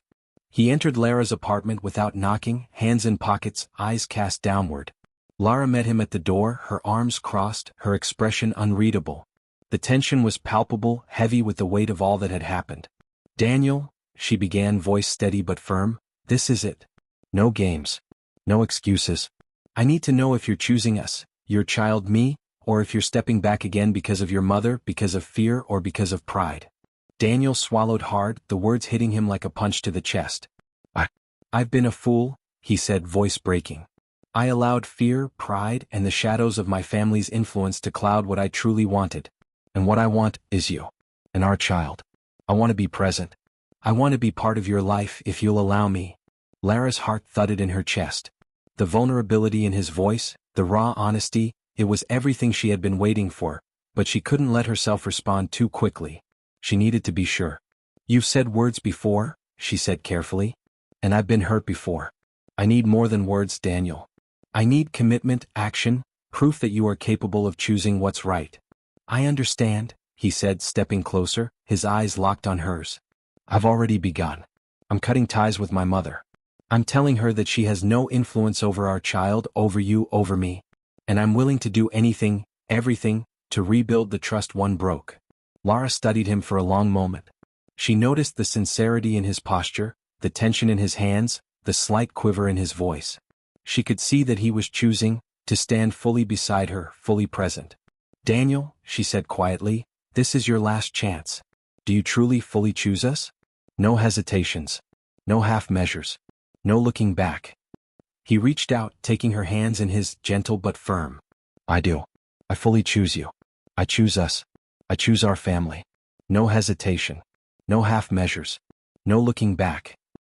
He entered Lara's apartment without knocking, hands in pockets, eyes cast downward. Lara met him at the door, her arms crossed, her expression unreadable. The tension was palpable, heavy with the weight of all that had happened. "Daniel," she began, voice steady but firm, "this is it. No games. No excuses. I need to know if you're choosing us, your child, me, or if you're stepping back again because of your mother, because of fear, or because of pride." Daniel swallowed hard, the words hitting him like a punch to the chest. I've been a fool," he said, voice breaking. "I allowed fear, pride, and the shadows of my family's influence to cloud what I truly wanted. And what I want is you. And our child. I want to be present. I want to be part of your life if you'll allow me." Lara's heart thudded in her chest. The vulnerability in his voice, the raw honesty, it was everything she had been waiting for, but she couldn't let herself respond too quickly. She needed to be sure. "You've said words before," she said carefully. "And I've been hurt before. I need more than words, Daniel. I need commitment, action, proof that you are capable of choosing what's right." "I understand," he said, stepping closer, his eyes locked on hers. "I've already begun. I'm cutting ties with my mother. I'm telling her that she has no influence over our child, over you, over me. And I'm willing to do anything, everything, to rebuild the trust one broke." Lara studied him for a long moment. She noticed the sincerity in his posture, the tension in his hands, the slight quiver in his voice. She could see that he was choosing to stand fully beside her, fully present. "Daniel," she said quietly, "this is your last chance. Do you truly fully choose us? No hesitations. No half measures. No looking back." He reached out, taking her hands in his, gentle but firm. "I do. I fully choose you. I choose us. I choose our family. No hesitation. No half measures. No looking back."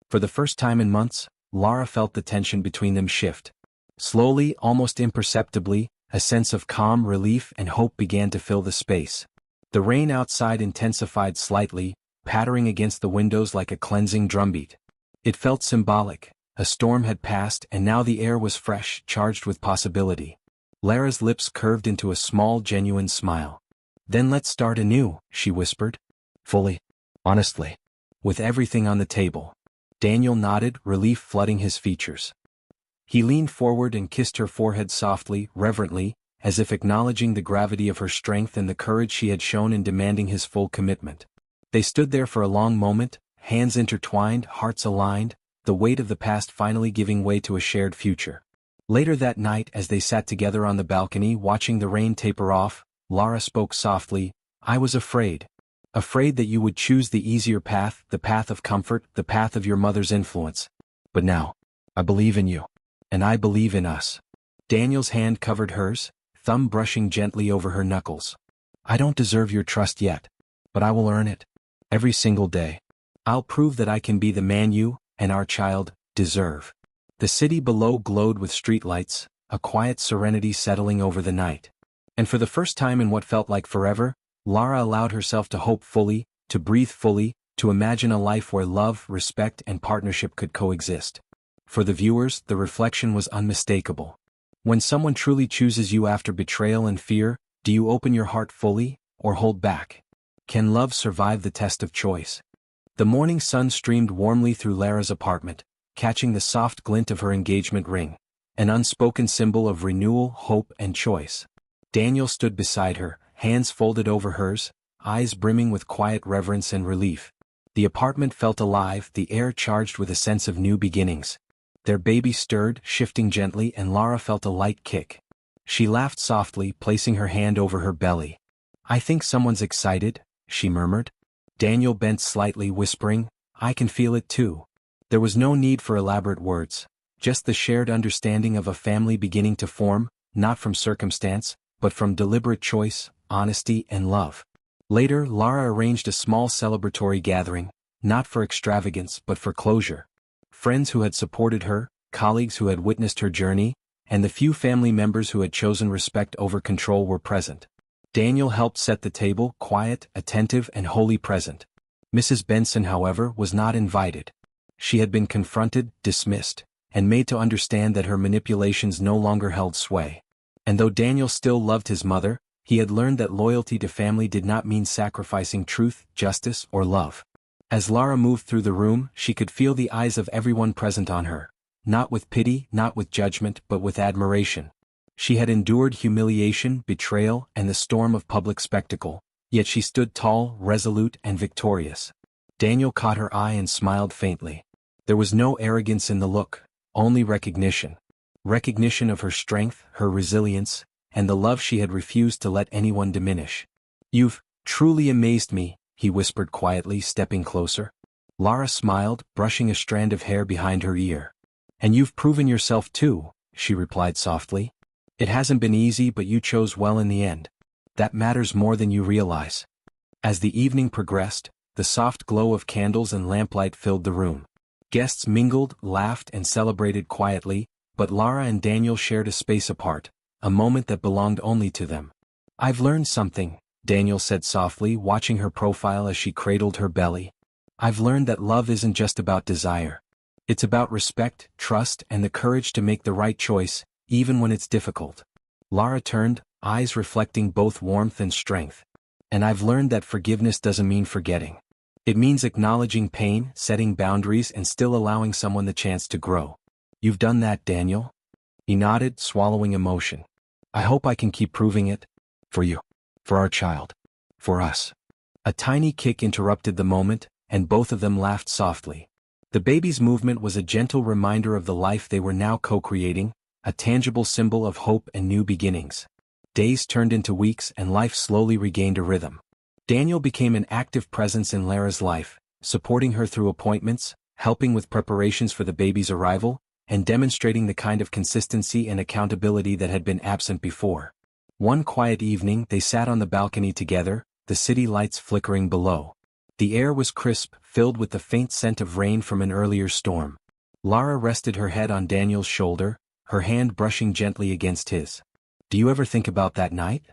For the first time in months, Lara felt the tension between them shift. Slowly, almost imperceptibly, a sense of calm, relief, and hope began to fill the space. The rain outside intensified slightly, pattering against the windows like a cleansing drumbeat. It felt symbolic. A storm had passed and now the air was fresh, charged with possibility. Lara's lips curved into a small, genuine smile. "Then let's start anew," she whispered. "Fully. Honestly. With everything on the table." Daniel nodded, relief flooding his features. He leaned forward and kissed her forehead softly, reverently, as if acknowledging the gravity of her strength and the courage she had shown in demanding his full commitment. They stood there for a long moment, hands intertwined, hearts aligned, the weight of the past finally giving way to a shared future. Later that night, as they sat together on the balcony watching the rain taper off, Lara spoke softly. "I was afraid. Afraid that you would choose the easier path, the path of comfort, the path of your mother's influence. But now, I believe in you. And I believe in us." Daniel's hand covered hers, thumb brushing gently over her knuckles. "I don't deserve your trust yet. But I will earn it. Every single day. I'll prove that I can be the man you, and our child, deserve." The city below glowed with streetlights, a quiet serenity settling over the night. And for the first time in what felt like forever, Lara allowed herself to hope fully, to breathe fully, to imagine a life where love, respect, and partnership could coexist. For the viewers, the reflection was unmistakable. When someone truly chooses you after betrayal and fear, do you open your heart fully, or hold back? Can love survive the test of choice? The morning sun streamed warmly through Lara's apartment, catching the soft glint of her engagement ring, an unspoken symbol of renewal, hope, and choice. Daniel stood beside her, hands folded over hers, eyes brimming with quiet reverence and relief. The apartment felt alive, the air charged with a sense of new beginnings. Their baby stirred, shifting gently, and Lara felt a light kick. She laughed softly, placing her hand over her belly. "I think someone's excited," she murmured. Daniel bent slightly, whispering, "I can feel it too." There was no need for elaborate words, just the shared understanding of a family beginning to form, not from circumstance, but from deliberate choice, honesty, and love. Later, Lara arranged a small celebratory gathering, not for extravagance but for closure. Friends who had supported her, colleagues who had witnessed her journey, and the few family members who had chosen respect over control were present. Daniel helped set the table, quiet, attentive, and wholly present. Mrs. Benson, however, was not invited. She had been confronted, dismissed, and made to understand that her manipulations no longer held sway. And though Daniel still loved his mother, he had learned that loyalty to family did not mean sacrificing truth, justice, or love. As Lara moved through the room, she could feel the eyes of everyone present on her, not with pity, not with judgment, but with admiration. She had endured humiliation, betrayal, and the storm of public spectacle, yet she stood tall, resolute, and victorious. Daniel caught her eye and smiled faintly. There was no arrogance in the look, only recognition. Recognition of her strength, her resilience, and the love she had refused to let anyone diminish. "You've truly amazed me," he whispered quietly, stepping closer. Lara smiled, brushing a strand of hair behind her ear. "And you've proven yourself too," she replied softly. "It hasn't been easy, but you chose well in the end. That matters more than you realize." As the evening progressed, the soft glow of candles and lamplight filled the room. Guests mingled, laughed, and celebrated quietly, but Lara and Daniel shared a space apart, a moment that belonged only to them. "I've learned something," Daniel said softly, watching her profile as she cradled her belly. "I've learned that love isn't just about desire. It's about respect, trust, and the courage to make the right choice, even when it's difficult." Lara turned, eyes reflecting both warmth and strength. "And I've learned that forgiveness doesn't mean forgetting. It means acknowledging pain, setting boundaries, and still allowing someone the chance to grow. You've done that, Daniel?" He nodded, swallowing emotion. "I hope I can keep proving it. For you. For our child. For us." A tiny kick interrupted the moment, and both of them laughed softly. The baby's movement was a gentle reminder of the life they were now co-creating, a tangible symbol of hope and new beginnings. Days turned into weeks and life slowly regained a rhythm. Daniel became an active presence in Lara's life, supporting her through appointments, helping with preparations for the baby's arrival, and demonstrating the kind of consistency and accountability that had been absent before. One quiet evening they sat on the balcony together, the city lights flickering below. The air was crisp, filled with the faint scent of rain from an earlier storm. Lara rested her head on Daniel's shoulder, her hand brushing gently against his. "Do you ever think about that night?"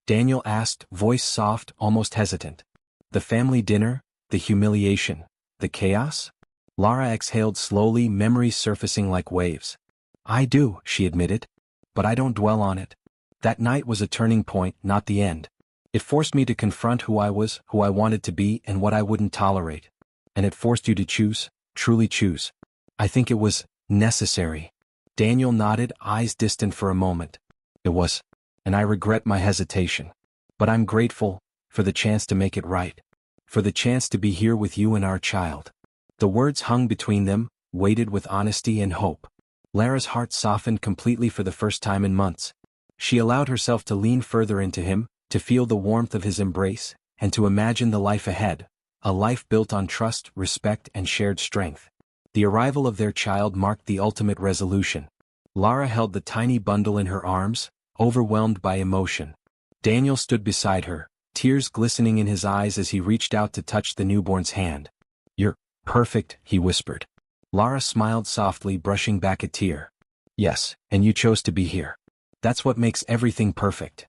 Daniel asked, voice soft, almost hesitant. "The family dinner, the humiliation, the chaos?" Lara exhaled slowly, memories surfacing like waves. "I do," she admitted. "But I don't dwell on it. That night was a turning point, not the end. It forced me to confront who I was, who I wanted to be, and what I wouldn't tolerate. And it forced you to choose, truly choose. I think it was necessary." Daniel nodded, eyes distant for a moment. "It was. And I regret my hesitation. But I'm grateful for the chance to make it right. For the chance to be here with you and our child." The words hung between them, weighted with honesty and hope. Lara's heart softened completely for the first time in months. She allowed herself to lean further into him, to feel the warmth of his embrace, and to imagine the life ahead, a life built on trust, respect, and shared strength. The arrival of their child marked the ultimate resolution. Lara held the tiny bundle in her arms, overwhelmed by emotion. Daniel stood beside her, tears glistening in his eyes as he reached out to touch the newborn's hand. "You're perfect," he whispered. Lara smiled softly, brushing back a tear. "Yes, and you chose to be here. That's what makes everything perfect."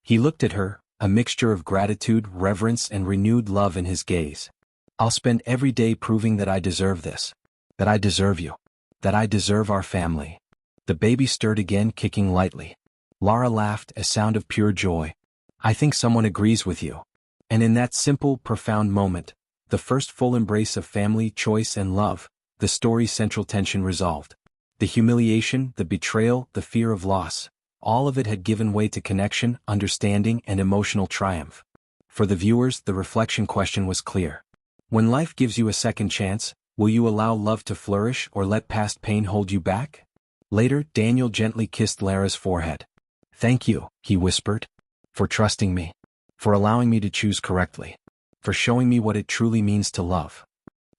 He looked at her, a mixture of gratitude, reverence, and renewed love in his gaze. "I'll spend every day proving that I deserve this. That I deserve you. That I deserve our family." The baby stirred again, kicking lightly. Lara laughed, a sound of pure joy. "I think someone agrees with you." And in that simple, profound moment, the first full embrace of family, choice, and love, the story's central tension resolved. The humiliation, the betrayal, the fear of loss, all of it had given way to connection, understanding, and emotional triumph. For the viewers, the reflection question was clear. When life gives you a second chance, will you allow love to flourish or let past pain hold you back? Later, Daniel gently kissed Lara's forehead. "Thank you," he whispered, "for trusting me, for allowing me to choose correctly, for showing me what it truly means to love."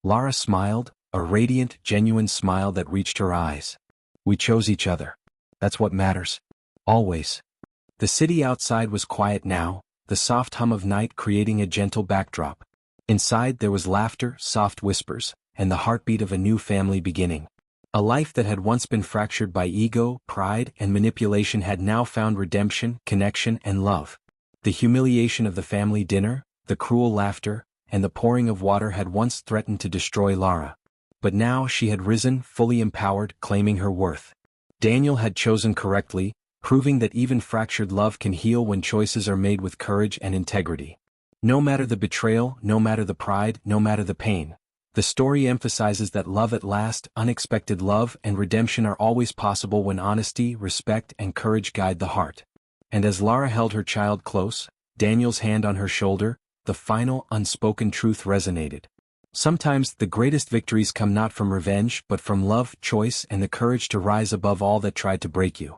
Lara smiled, a radiant, genuine smile that reached her eyes. "We chose each other. That's what matters. Always." The city outside was quiet now, the soft hum of night creating a gentle backdrop. Inside there was laughter, soft whispers, and the heartbeat of a new family beginning. A life that had once been fractured by ego, pride, and manipulation had now found redemption, connection, and love. The humiliation of the family dinner, the cruel laughter, and the pouring of water had once threatened to destroy Lara. But now she had risen, fully empowered, claiming her worth. Daniel had chosen correctly, proving that even fractured love can heal when choices are made with courage and integrity. No matter the betrayal, no matter the pride, no matter the pain, the story emphasizes that love at last, unexpected love, and redemption are always possible when honesty, respect, and courage guide the heart. And as Lara held her child close, Daniel's hand on her shoulder, the final, unspoken truth resonated. Sometimes the greatest victories come not from revenge but from love, choice, and the courage to rise above all that tried to break you.